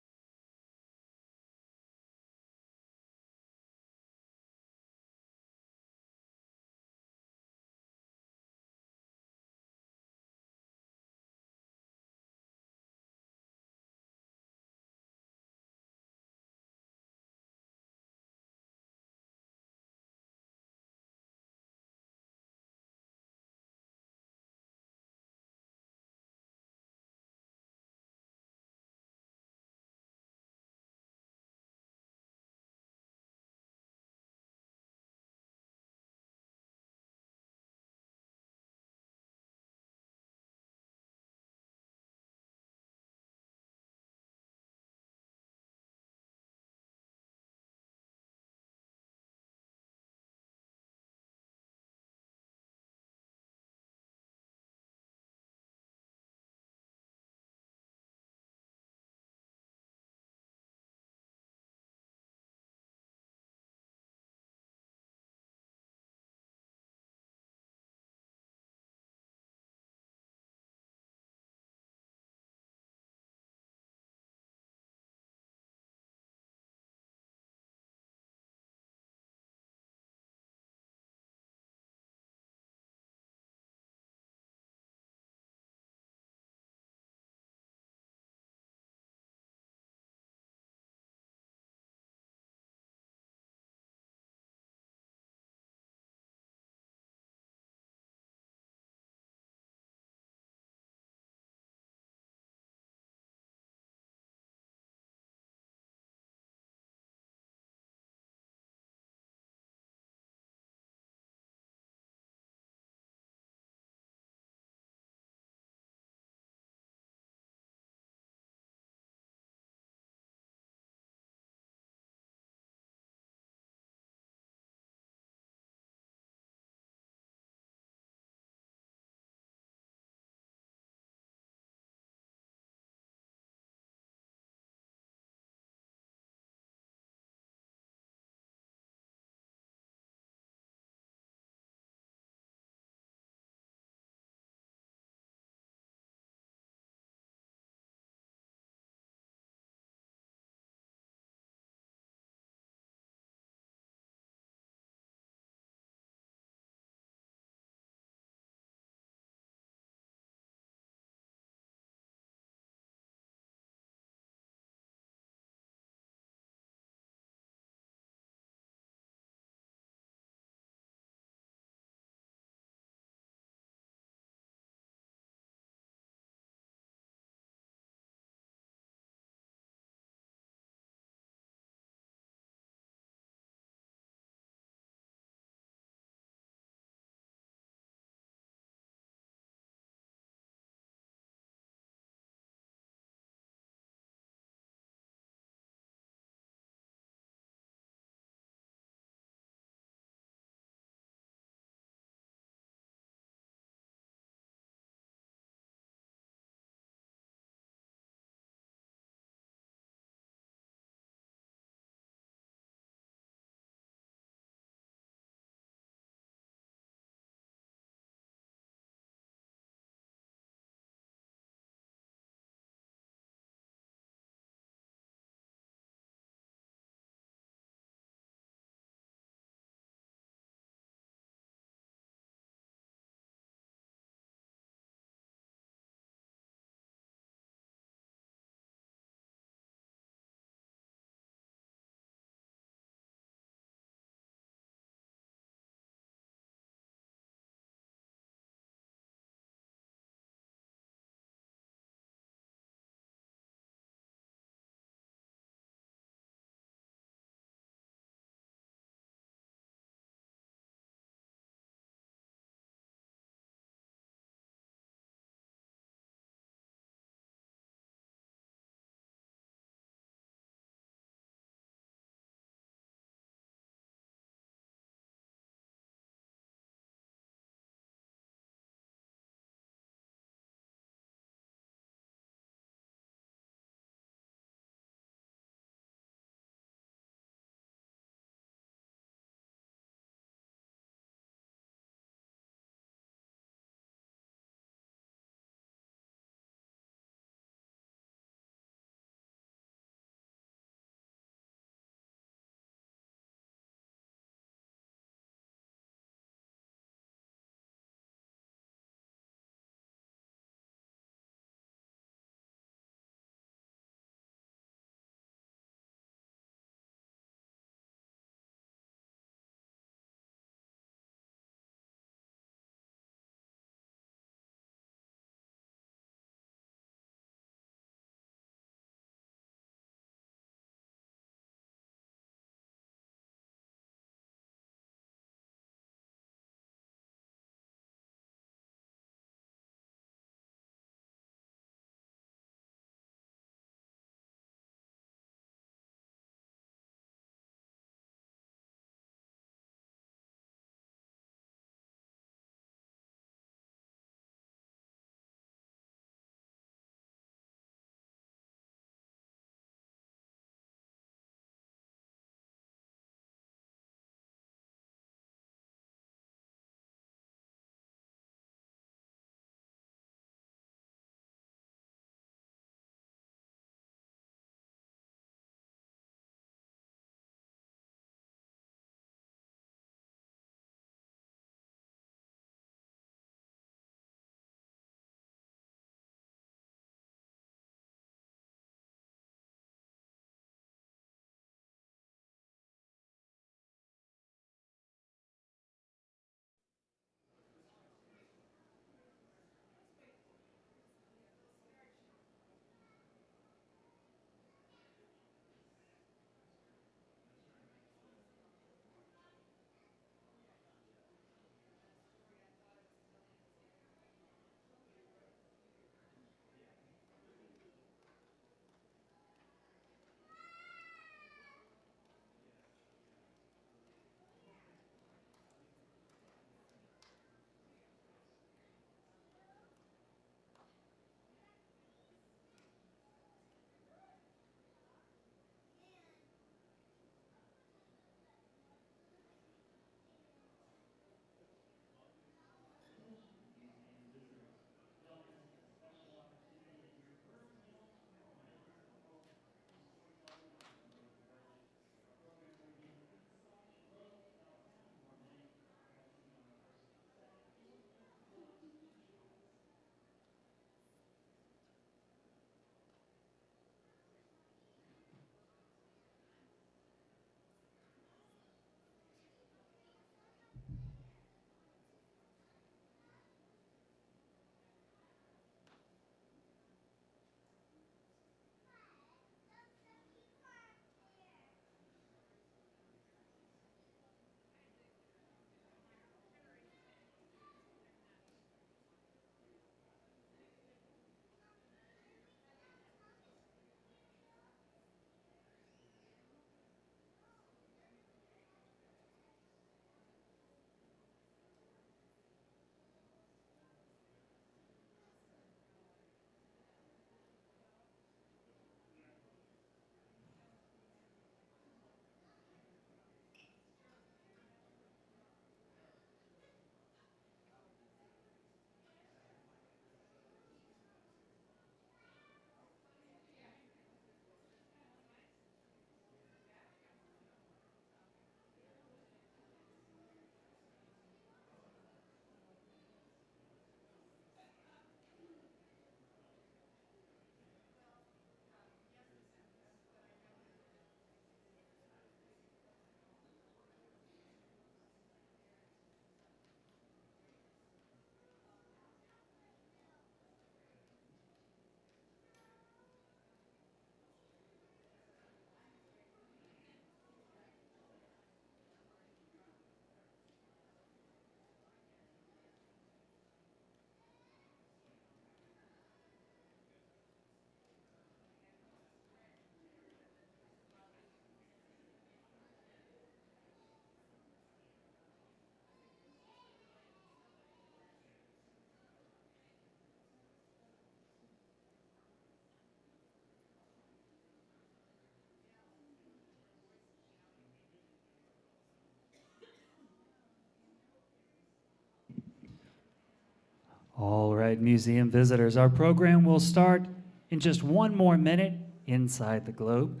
right, museum visitors, our program will start in just one more minute inside the globe.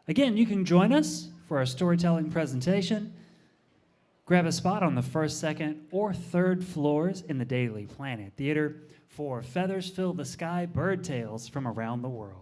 Again, you can join us for our storytelling presentation. Grab a spot on the first, second, or third floors in the Daily Planet Theater for Feathers Fill the Sky Bird Tales from Around the World.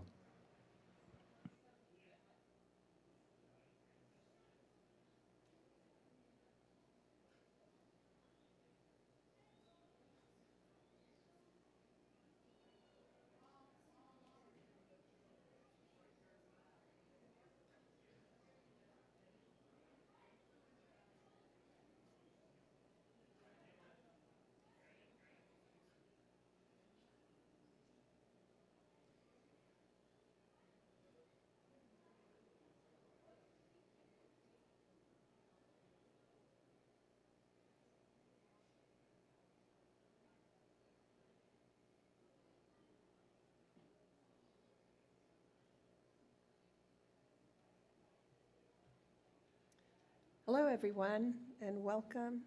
Hello, everyone, and welcome.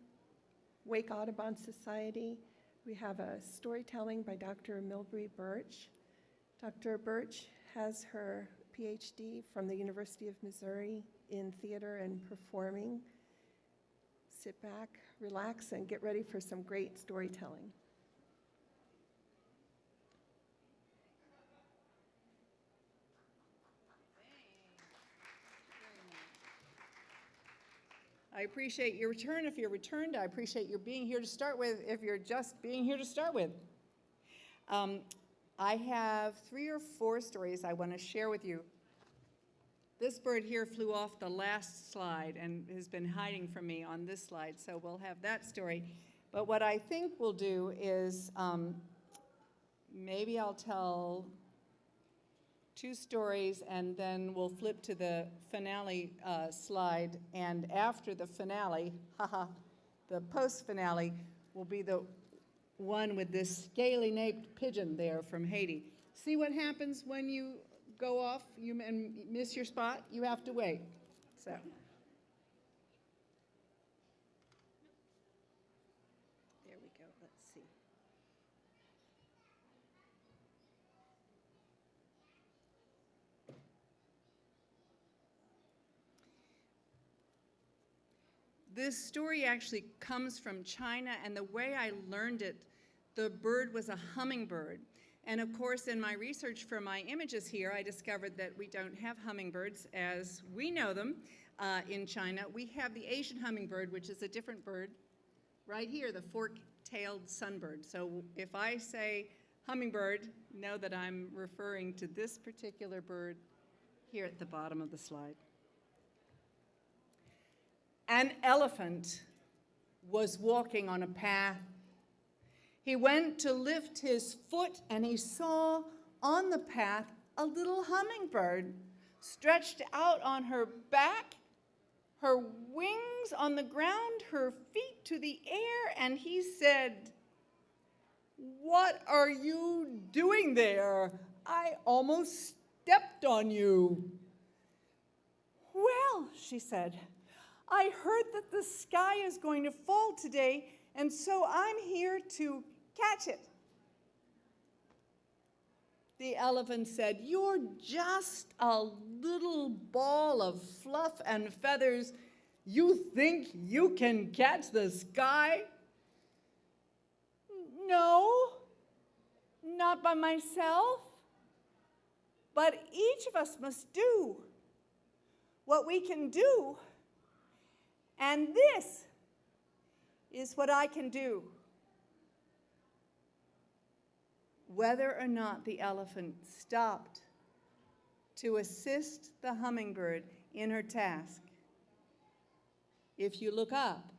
Wake Audubon Society. We have a storytelling by Dr. Milbre Burch. Dr. Burch has her PhD from the University of Missouri in theater and performing. Sit back, relax, and get ready for some great storytelling. I appreciate your return if you're returned. I appreciate your being here to start with if you're just being here to start with. I have 3 or 4 stories I want to share with you. This bird here flew off the last slide and has been hiding from me on this slide, so we'll have that story. But what I think we'll do is maybe I'll tell 2 stories, and then we'll flip to the finale slide, and after the finale, the post-finale will be the one with this scaly-naped pigeon there from Haiti. See what happens when you go off and miss your spot? You have to wait. So. There we go. Let's see. This story actually comes from China, and the way I learned it, the bird was a hummingbird. And of course, in my research for my images here, I discovered that we don't have hummingbirds as we know them in China. We have the Asian hummingbird, which is a different bird, right here, the fork-tailed sunbird. So if I say hummingbird, know that I'm referring to this particular bird here at the bottom of the slide. An elephant was walking on a path. He went to lift his foot, and he saw on the path a little hummingbird stretched out on her back, her wings on the ground, her feet to the air, and he said, "What are you doing there? I almost stepped on you." "Well," she said, "I heard that the sky is going to fall today, and so I'm here to catch it." The elephant said, "You're just a little ball of fluff and feathers. You think you can catch the sky?" "No, not by myself. But each of us must do what we can do. And this is what I can do." Whether or not the elephant stopped to assist the hummingbird in her task, if you look up,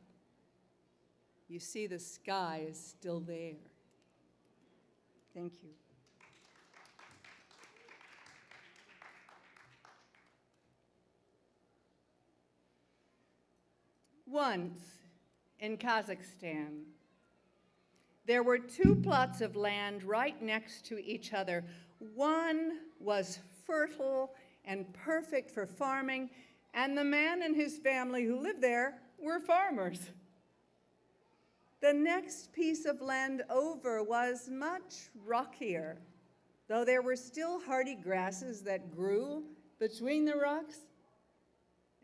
you see the sky is still there. Thank you. Once in Kazakhstan, there were 2 plots of land right next to each other. One was fertile and perfect for farming, and the man and his family who lived there were farmers. The next piece of land over was much rockier, though there were still hardy grasses that grew between the rocks.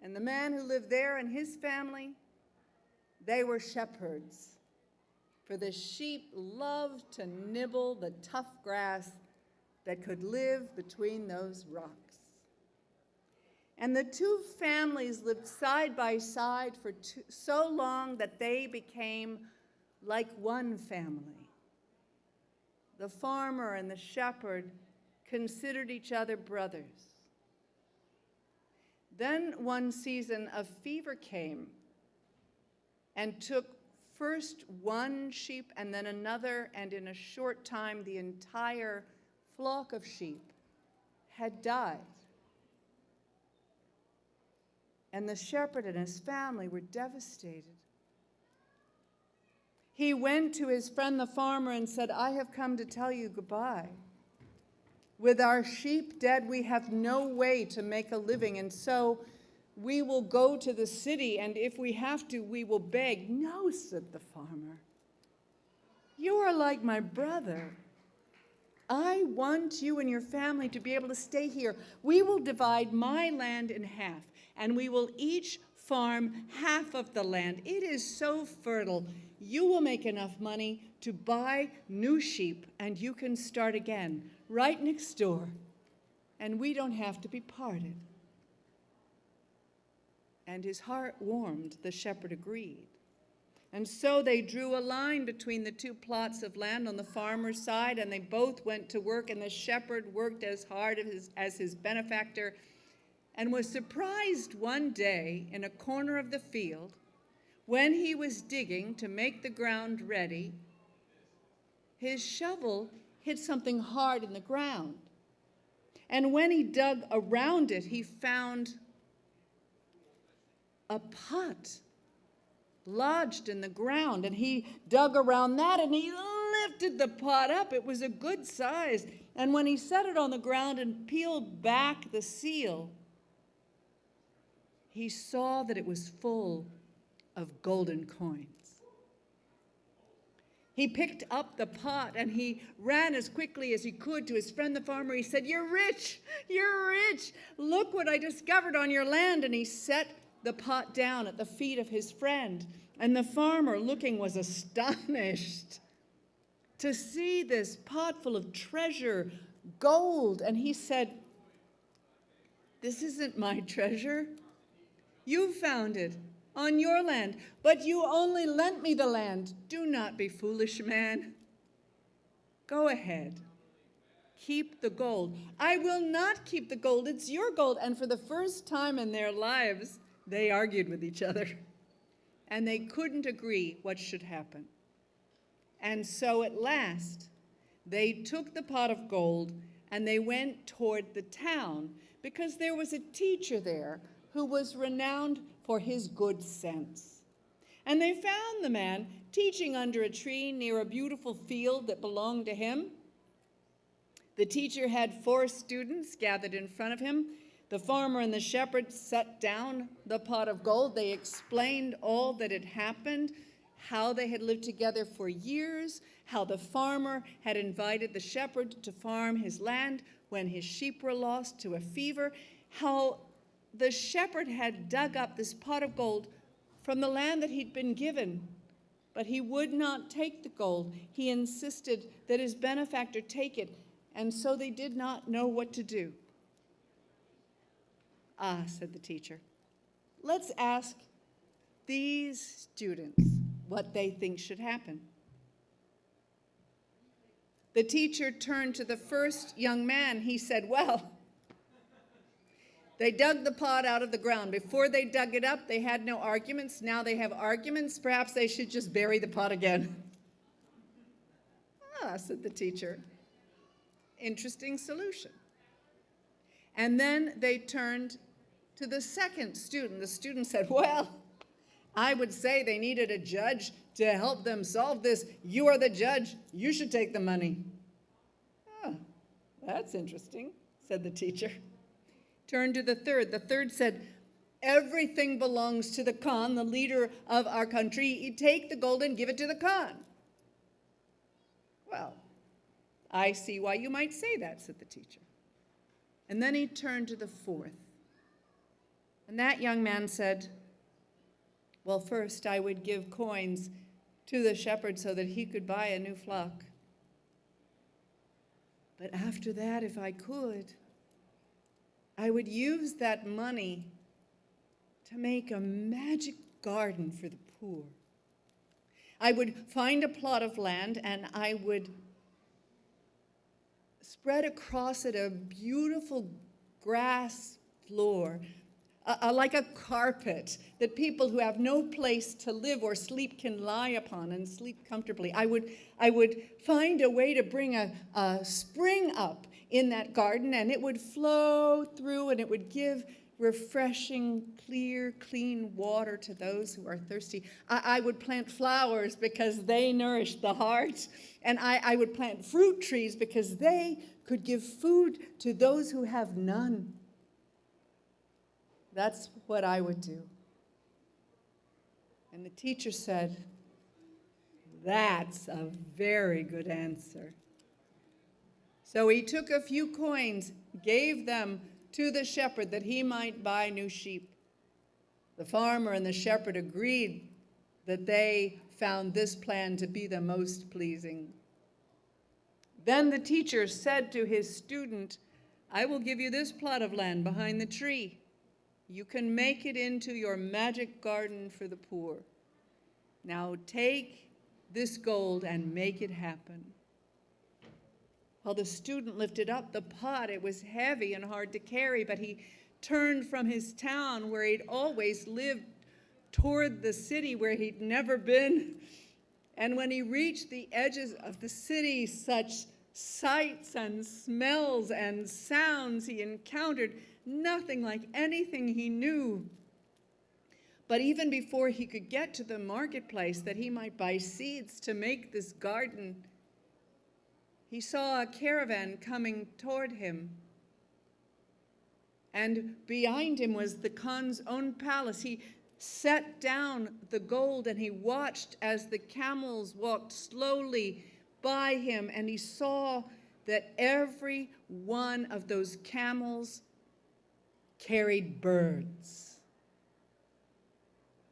And the man who lived there and his family, they were shepherds, for the sheep loved to nibble the tough grass that could live between those rocks. And the two families lived side by side for so long that they became like one family. The farmer and the shepherd considered each other brothers. Then one season of fever came and took first one sheep and then another, and in a short time the entire flock of sheep had died. And the shepherd and his family were devastated. He went to his friend the farmer and said, "I have come to tell you goodbye. With our sheep dead, we have no way to make a living, and so we will go to the city, and if we have to, we will beg." "No," said the farmer. "You are like my brother. I want you and your family to be able to stay here. We will divide my land in half, and we will each farm half of the land. It is so fertile. You will make enough money to buy new sheep, and you can start again right next door, and we don't have to be parted." And his heart warmed. The shepherd agreed. And so they drew a line between the two plots of land on the farmer's side, and they both went to work, and the shepherd worked as hard as his benefactor, and was surprised one day in a corner of the field when he was digging to make the ground ready. His shovel hit something hard in the ground, and when he dug around it, he found a pot lodged in the ground, and he dug around that, and he lifted the pot up. It was a good size, and when he set it on the ground and peeled back the seal, he saw that it was full of golden coins. He picked up the pot and he ran as quickly as he could to his friend the farmer. He said, "You're rich, you're rich. Look what I discovered on your land." And he set the pot down at the feet of his friend. And the farmer, looking, was astonished to see this pot full of treasure, gold. And he said, "This isn't my treasure. You found it on your land, but you only lent me the land. Do not be foolish, man. Go ahead. Keep the gold." "I will not keep the gold. It's your gold." And for the first time in their lives, they argued with each other. And they couldn't agree what should happen. And so at last, they took the pot of gold and they went toward the town, because there was a teacher there who was renowned for his good sense. And they found the man teaching under a tree near a beautiful field that belonged to him. The teacher had 4 students gathered in front of him. The farmer and the shepherd set down the pot of gold. They explained all that had happened, how they had lived together for years, how the farmer had invited the shepherd to farm his land when his sheep were lost to a fever, how the shepherd had dug up this pot of gold from the land that he'd been given, but he would not take the gold. He insisted that his benefactor take it, and so they did not know what to do. "Ah," said the teacher, "let's ask these students what they think should happen." The teacher turned to the first young man. He said, "Well, they dug the pot out of the ground. Before they dug it up, they had no arguments. Now they have arguments. Perhaps they should just bury the pot again." "Ah," said the teacher, "interesting solution." And then they turned to the second student. The student said, "Well, I would say they needed a judge to help them solve this. You are the judge. You should take the money." "Oh, that's interesting," said the teacher. Turned to the third. The third said, Everything belongs to the Khan, the leader of our country. You take the gold and give it to the Khan. Well, I see why you might say that, said the teacher. And then he turned to the fourth. And that young man said, well, first I would give coins to the shepherd so that he could buy a new flock. But after that, if I could, I would use that money to make a magic garden for the poor. I would find a plot of land and I would spread across it a beautiful grass floor, like a carpet that people who have no place to live or sleep can lie upon and sleep comfortably. I would find a way to bring a spring up in that garden, and it would flow through and it would give refreshing, clear, clean water to those who are thirsty. I would plant flowers because they nourish the heart, and I would plant fruit trees because they could give food to those who have none. That's what I would do. And the teacher said, that's a very good answer. So he took a few coins, gave them to the shepherd that he might buy new sheep. The farmer and the shepherd agreed that they found this plan to be the most pleasing. Then the teacher said to his student, I will give you this plot of land behind the tree. You can make it into your magic garden for the poor. Now take this gold and make it happen. Well, the student lifted up the pot. It was heavy and hard to carry, but he turned from his town where he'd always lived toward the city where he'd never been. And when he reached the edges of the city, such sights and smells and sounds he encountered, nothing like anything he knew. But even before he could get to the marketplace that he might buy seeds to make this garden, he saw a caravan coming toward him. And behind him was the Khan's own palace. He set down the gold and he watched as the camels walked slowly by him, and he saw that every one of those camels carried birds.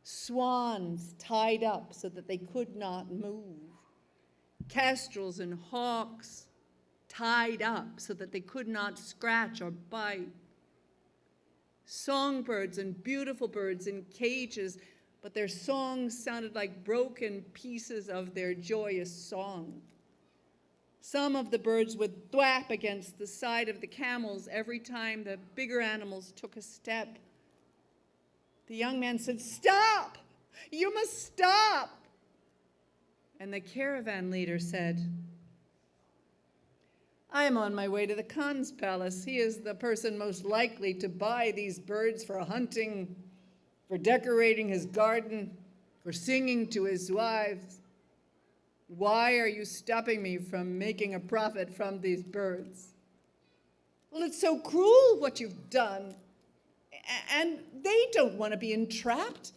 Swans tied up so that they could not move. Kestrels and hawks tied up so that they could not scratch or bite. Songbirds and beautiful birds in cages, but their songs sounded like broken pieces of their joyous song. Some of the birds would thwap against the side of the camels every time the bigger animals took a step. The young man said, "Stop! You must stop!" And the caravan leader said, "I am on my way to the Khan's palace. He is the person most likely to buy these birds for hunting, for decorating his garden, for singing to his wives. Why are you stopping me from making a profit from these birds?" "Well, it's so cruel what you've done. And they don't want to be entrapped.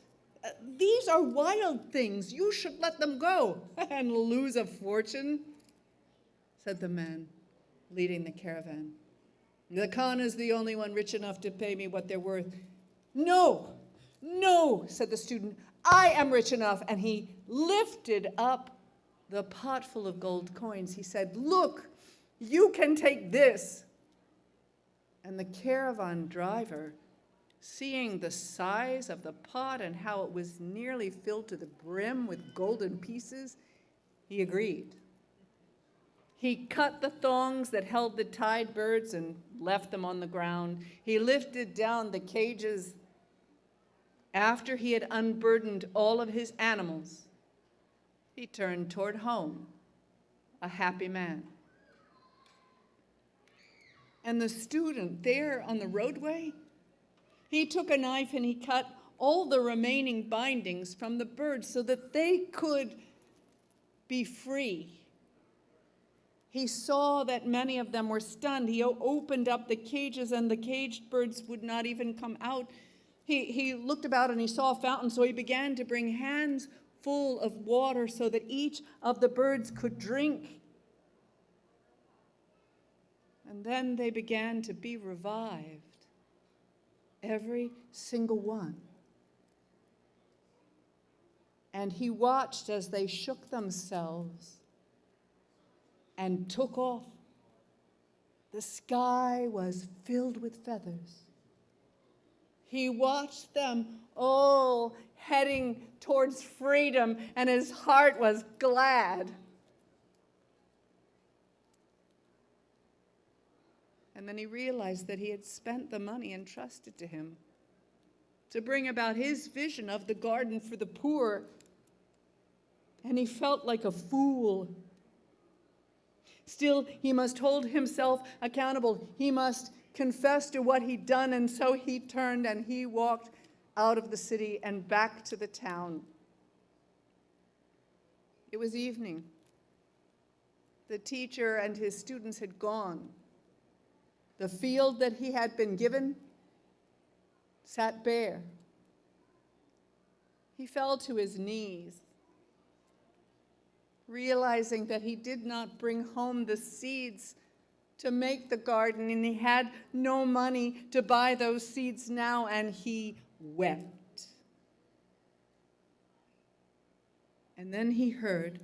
These are wild things. You should let them go and lose a fortune," said the man leading the caravan. "The Khan is the only one rich enough to pay me what they're worth." "No, no," said the student. "I am rich enough." And he lifted up the pot full of gold coins. He said, "Look, you can take this." And the caravan driver, seeing the size of the pot and how it was nearly filled to the brim with golden pieces, he agreed. He cut the thongs that held the tied birds and left them on the ground. He lifted down the cages. After he had unburdened all of his animals, he turned toward home, a happy man. And the student there on the roadway, he took a knife and he cut all the remaining bindings from the birds so that they could be free. He saw that many of them were stunned. He opened up the cages and the caged birds would not even come out. He looked about and he saw a fountain, so he began to bring hands full of water so that each of the birds could drink. And then they began to be revived, every single one. And he watched as they shook themselves and took off. The sky was filled with feathers. He watched them all heading towards freedom, and his heart was glad. And then he realized that he had spent the money entrusted to him to bring about his vision of the garden for the poor, and he felt like a fool. Still, he must hold himself accountable. He must confess to what he'd done, and so he turned and he walked out of the city and back to the town. It was evening. The teacher and his students had gone. The field that he had been given sat bare. He fell to his knees, realizing that he did not bring home the seeds to make the garden, and he had no money to buy those seeds now, and he wept. And then he heard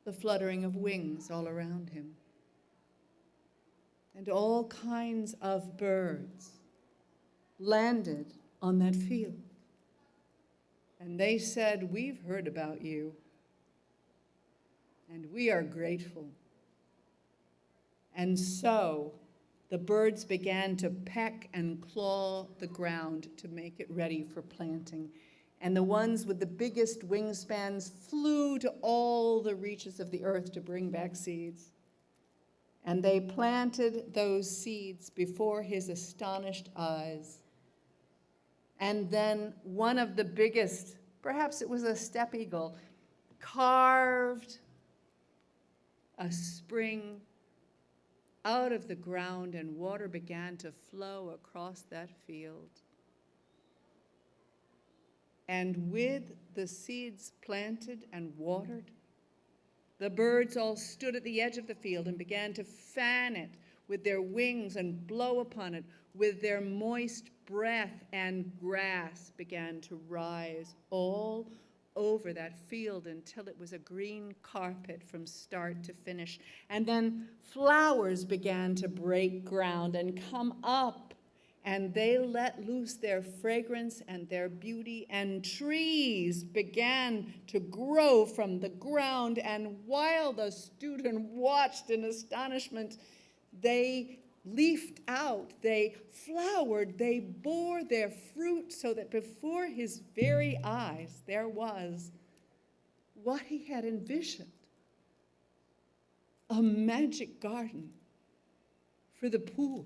the fluttering of wings all around him, and all kinds of birds landed on that field. And they said, "We've heard about you, and we are grateful." And so the birds began to peck and claw the ground to make it ready for planting. And the ones with the biggest wingspans flew to all the reaches of the earth to bring back seeds. And they planted those seeds before his astonished eyes. And then one of the biggest, perhaps it was a steppe eagle, carved a spring out of the ground, and water began to flow across that field. And with the seeds planted and watered, the birds all stood at the edge of the field and began to fan it with their wings and blow upon it with their moist breath, and grass began to rise all over that field until it was a green carpet from start to finish. And then flowers began to break ground and come up, and they let loose their fragrance and their beauty, and trees began to grow from the ground. And while the student watched in astonishment, they leafed out, they flowered, they bore their fruit, so that before his very eyes there was what he had envisioned: a magic garden for the poor.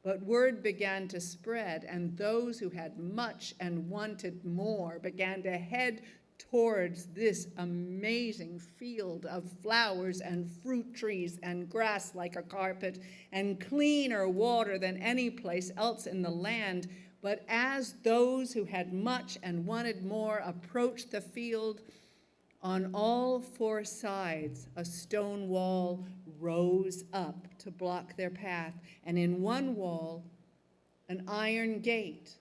But word began to spread, and those who had much and wanted more began to head towards this amazing field of flowers and fruit trees and grass like a carpet and cleaner water than any place else in the land. But as those who had much and wanted more approached the field, on all four sides a stone wall rose up to block their path, and in one wall an iron gate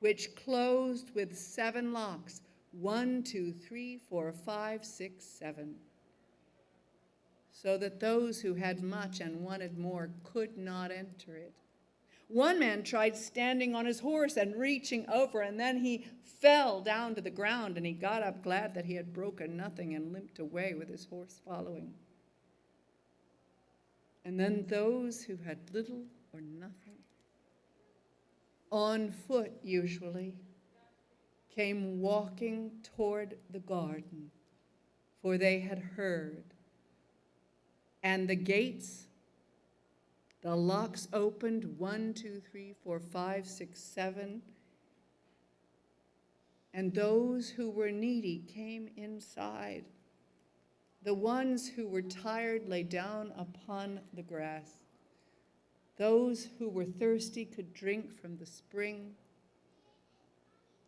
which closed with 7 locks, 1, 2, 3, 4, 5, 6, 7, so that those who had much and wanted more could not enter it. One man tried standing on his horse and reaching over, and then he fell down to the ground, and he got up glad that he had broken nothing and limped away with his horse following. And then those who had little or nothing, on foot usually, came walking toward the garden, for they had heard. And the gates, the locks opened, 1, 2, 3, 4, 5, 6, 7, and those who were needy came inside. The ones who were tired lay down upon the grass. Those who were thirsty could drink from the spring.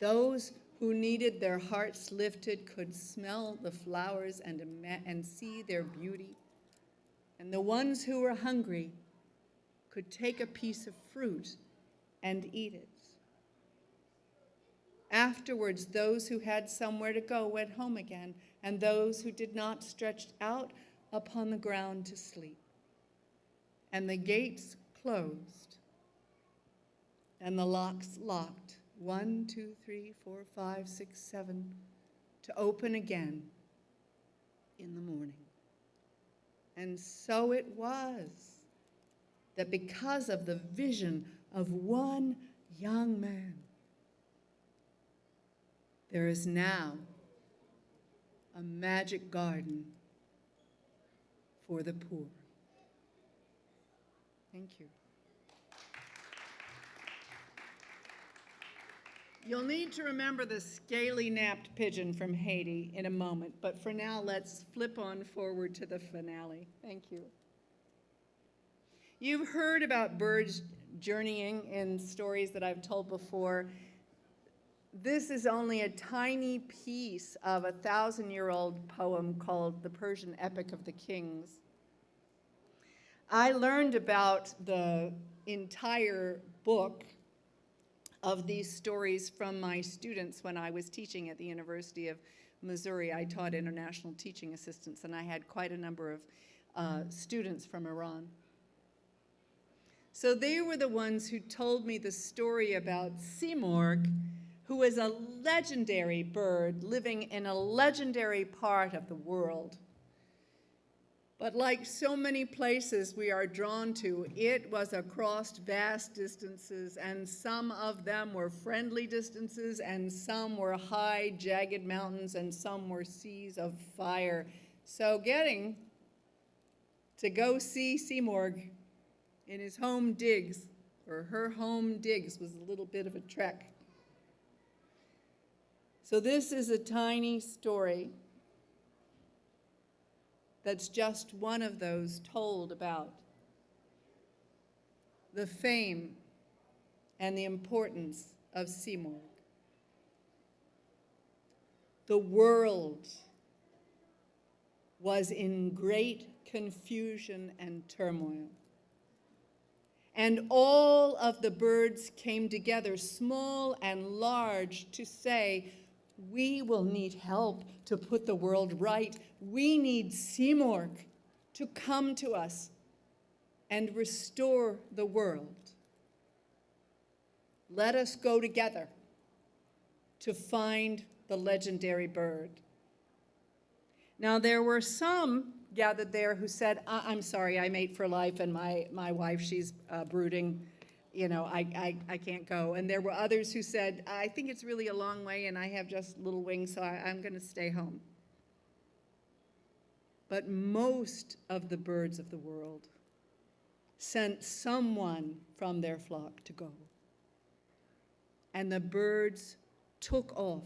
Those who needed their hearts lifted could smell the flowers and see their beauty. And the ones who were hungry could take a piece of fruit and eat it. Afterwards, those who had somewhere to go went home again, and those who did not stretched out upon the ground to sleep. And the gates closed, and the locks locked, 1, 2, 3, 4, 5, 6, 7, to open again in the morning. And so it was that because of the vision of one young man, there is now a magic garden for the poor. Thank you. You'll need to remember the scaly-napped pigeon from Haiti in a moment, but for now, let's flip on forward to the finale. Thank you. You've heard about birds journeying in stories that I've told before. This is only a tiny piece of a 1,000-year-old poem called The Persian Epic of the Kings. I learned about the entire book of these stories from my students when I was teaching at the University of Missouri. I taught international teaching assistants, and I had quite a number of students from Iran. So they were the ones who told me the story about Simorg, who is a legendary bird living in a legendary part of the world. But like so many places we are drawn to, it was across vast distances, and some of them were friendly distances, and some were high, jagged mountains, and some were seas of fire. So getting to go see Simorg in his home digs, or her home digs, was a little bit of a trek. So this is a tiny story that's just one of those told about the fame and the importance of Simorg. The world was in great confusion and turmoil. And all of the birds came together, small and large, to say, we will need help to put the world right. We need Simorg to come to us and restore the world. Let us go together to find the legendary bird. Now, there were some gathered there who said, I'm sorry, I mate for life, and my wife, she's brooding. You know, I can't go. And there were others who said, I think it's really a long way, and I have just little wings, so I'm going to stay home. But most of the birds of the world sent someone from their flock to go. And the birds took off,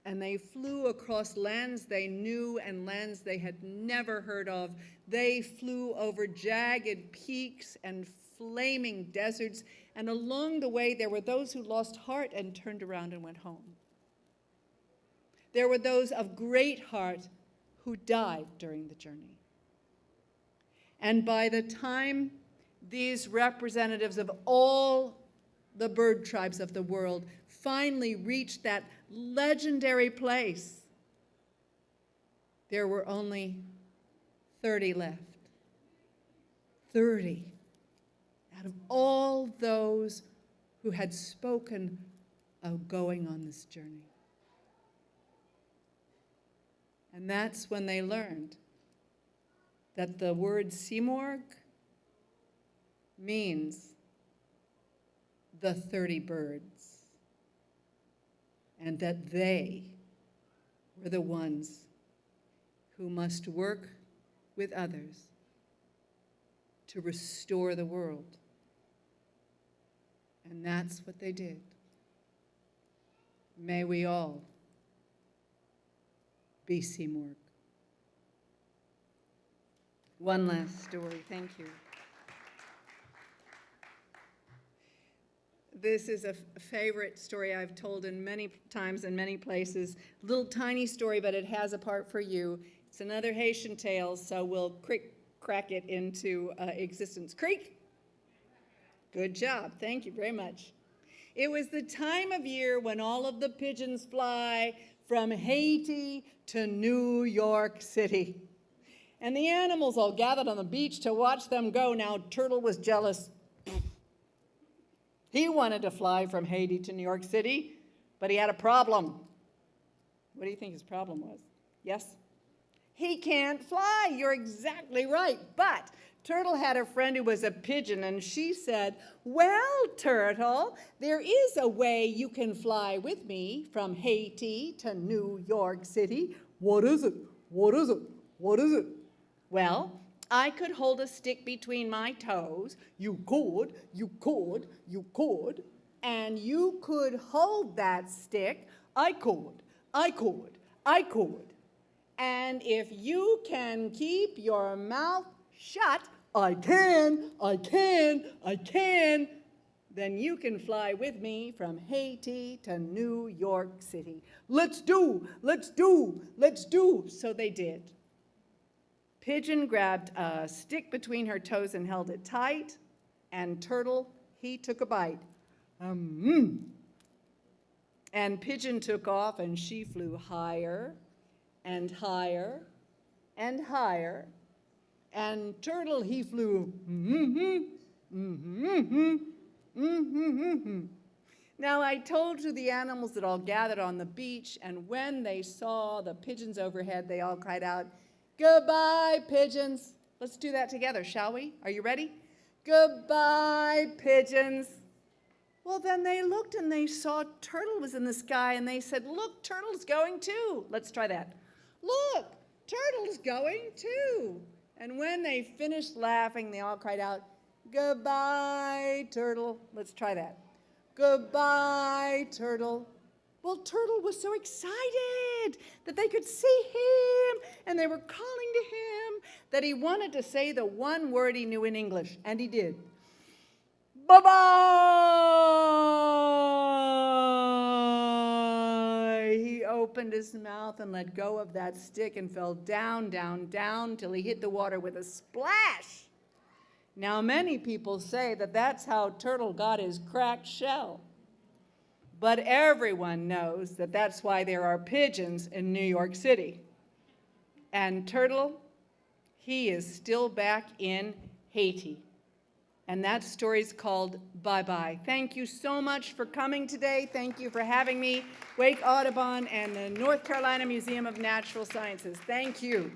and they flew across lands they knew and lands they had never heard of. They flew over jagged peaks and flaming deserts, and along the way there were those who lost heart and turned around and went home. There were those of great heart who died during the journey. And by the time these representatives of all the bird tribes of the world finally reached that legendary place, there were only 30 left. 30 out of all those who had spoken of going on this journey. And that's when they learned that the word Simorg means the 30 birds, and that they were the ones who must work with others to restore the world. And that's what they did. May we all be Simorg. One last story, thank you. This is a favorite story I've told in many times in many places. Little tiny story, but it has a part for you. It's another Haitian tale, so we'll crack it into existence. Creek? Good job. Thank you very much. It was the time of year when all of the pigeons fly from Haiti to New York City. And the animals all gathered on the beach to watch them go. Now, Turtle was jealous. He wanted to fly from Haiti to New York City, but he had a problem. What do you think his problem was? Yes? He can't fly. You're exactly right. But Turtle had a friend who was a pigeon, and she said, well, Turtle, there is a way you can fly with me from Haiti to New York City. What is it? What is it? What is it? Well, I could hold a stick between my toes. You could, and you could hold that stick. I could. And if you can keep your mouth shut, I can, then you can fly with me from Haiti to New York City. Let's do. So they did. Pigeon grabbed a stick between her toes and held it tight, and Turtle, he took a bite. And Pigeon took off, and she flew higher and higher and higher. And Turtle, he flew. Now, I told you the animals that all gathered on the beach, and when they saw the pigeons overhead, they all cried out, goodbye, pigeons. Let's do that together, shall we? Are you ready? Goodbye, pigeons. Well, then they looked and they saw Turtle was in the sky, and they said, look, Turtle's going too. Let's try that. Look, Turtle's going too. And when they finished laughing, they all cried out, goodbye, Turtle. Let's try that. Goodbye, Turtle. Well, Turtle was so excited that they could see him, and they were calling to him, that he wanted to say the one word he knew in English, and he did. Bye-bye! He opened his mouth and let go of that stick and fell down, down, down, till he hit the water with a splash. Now, many people say that that's how Turtle got his cracked shell. But everyone knows that that's why there are pigeons in New York City. And Turtle, he is still back in Haiti. And that story's called Bye-Bye. Thank you so much for coming today. Thank you for having me. Wake Audubon and the North Carolina Museum of Natural Sciences. Thank you.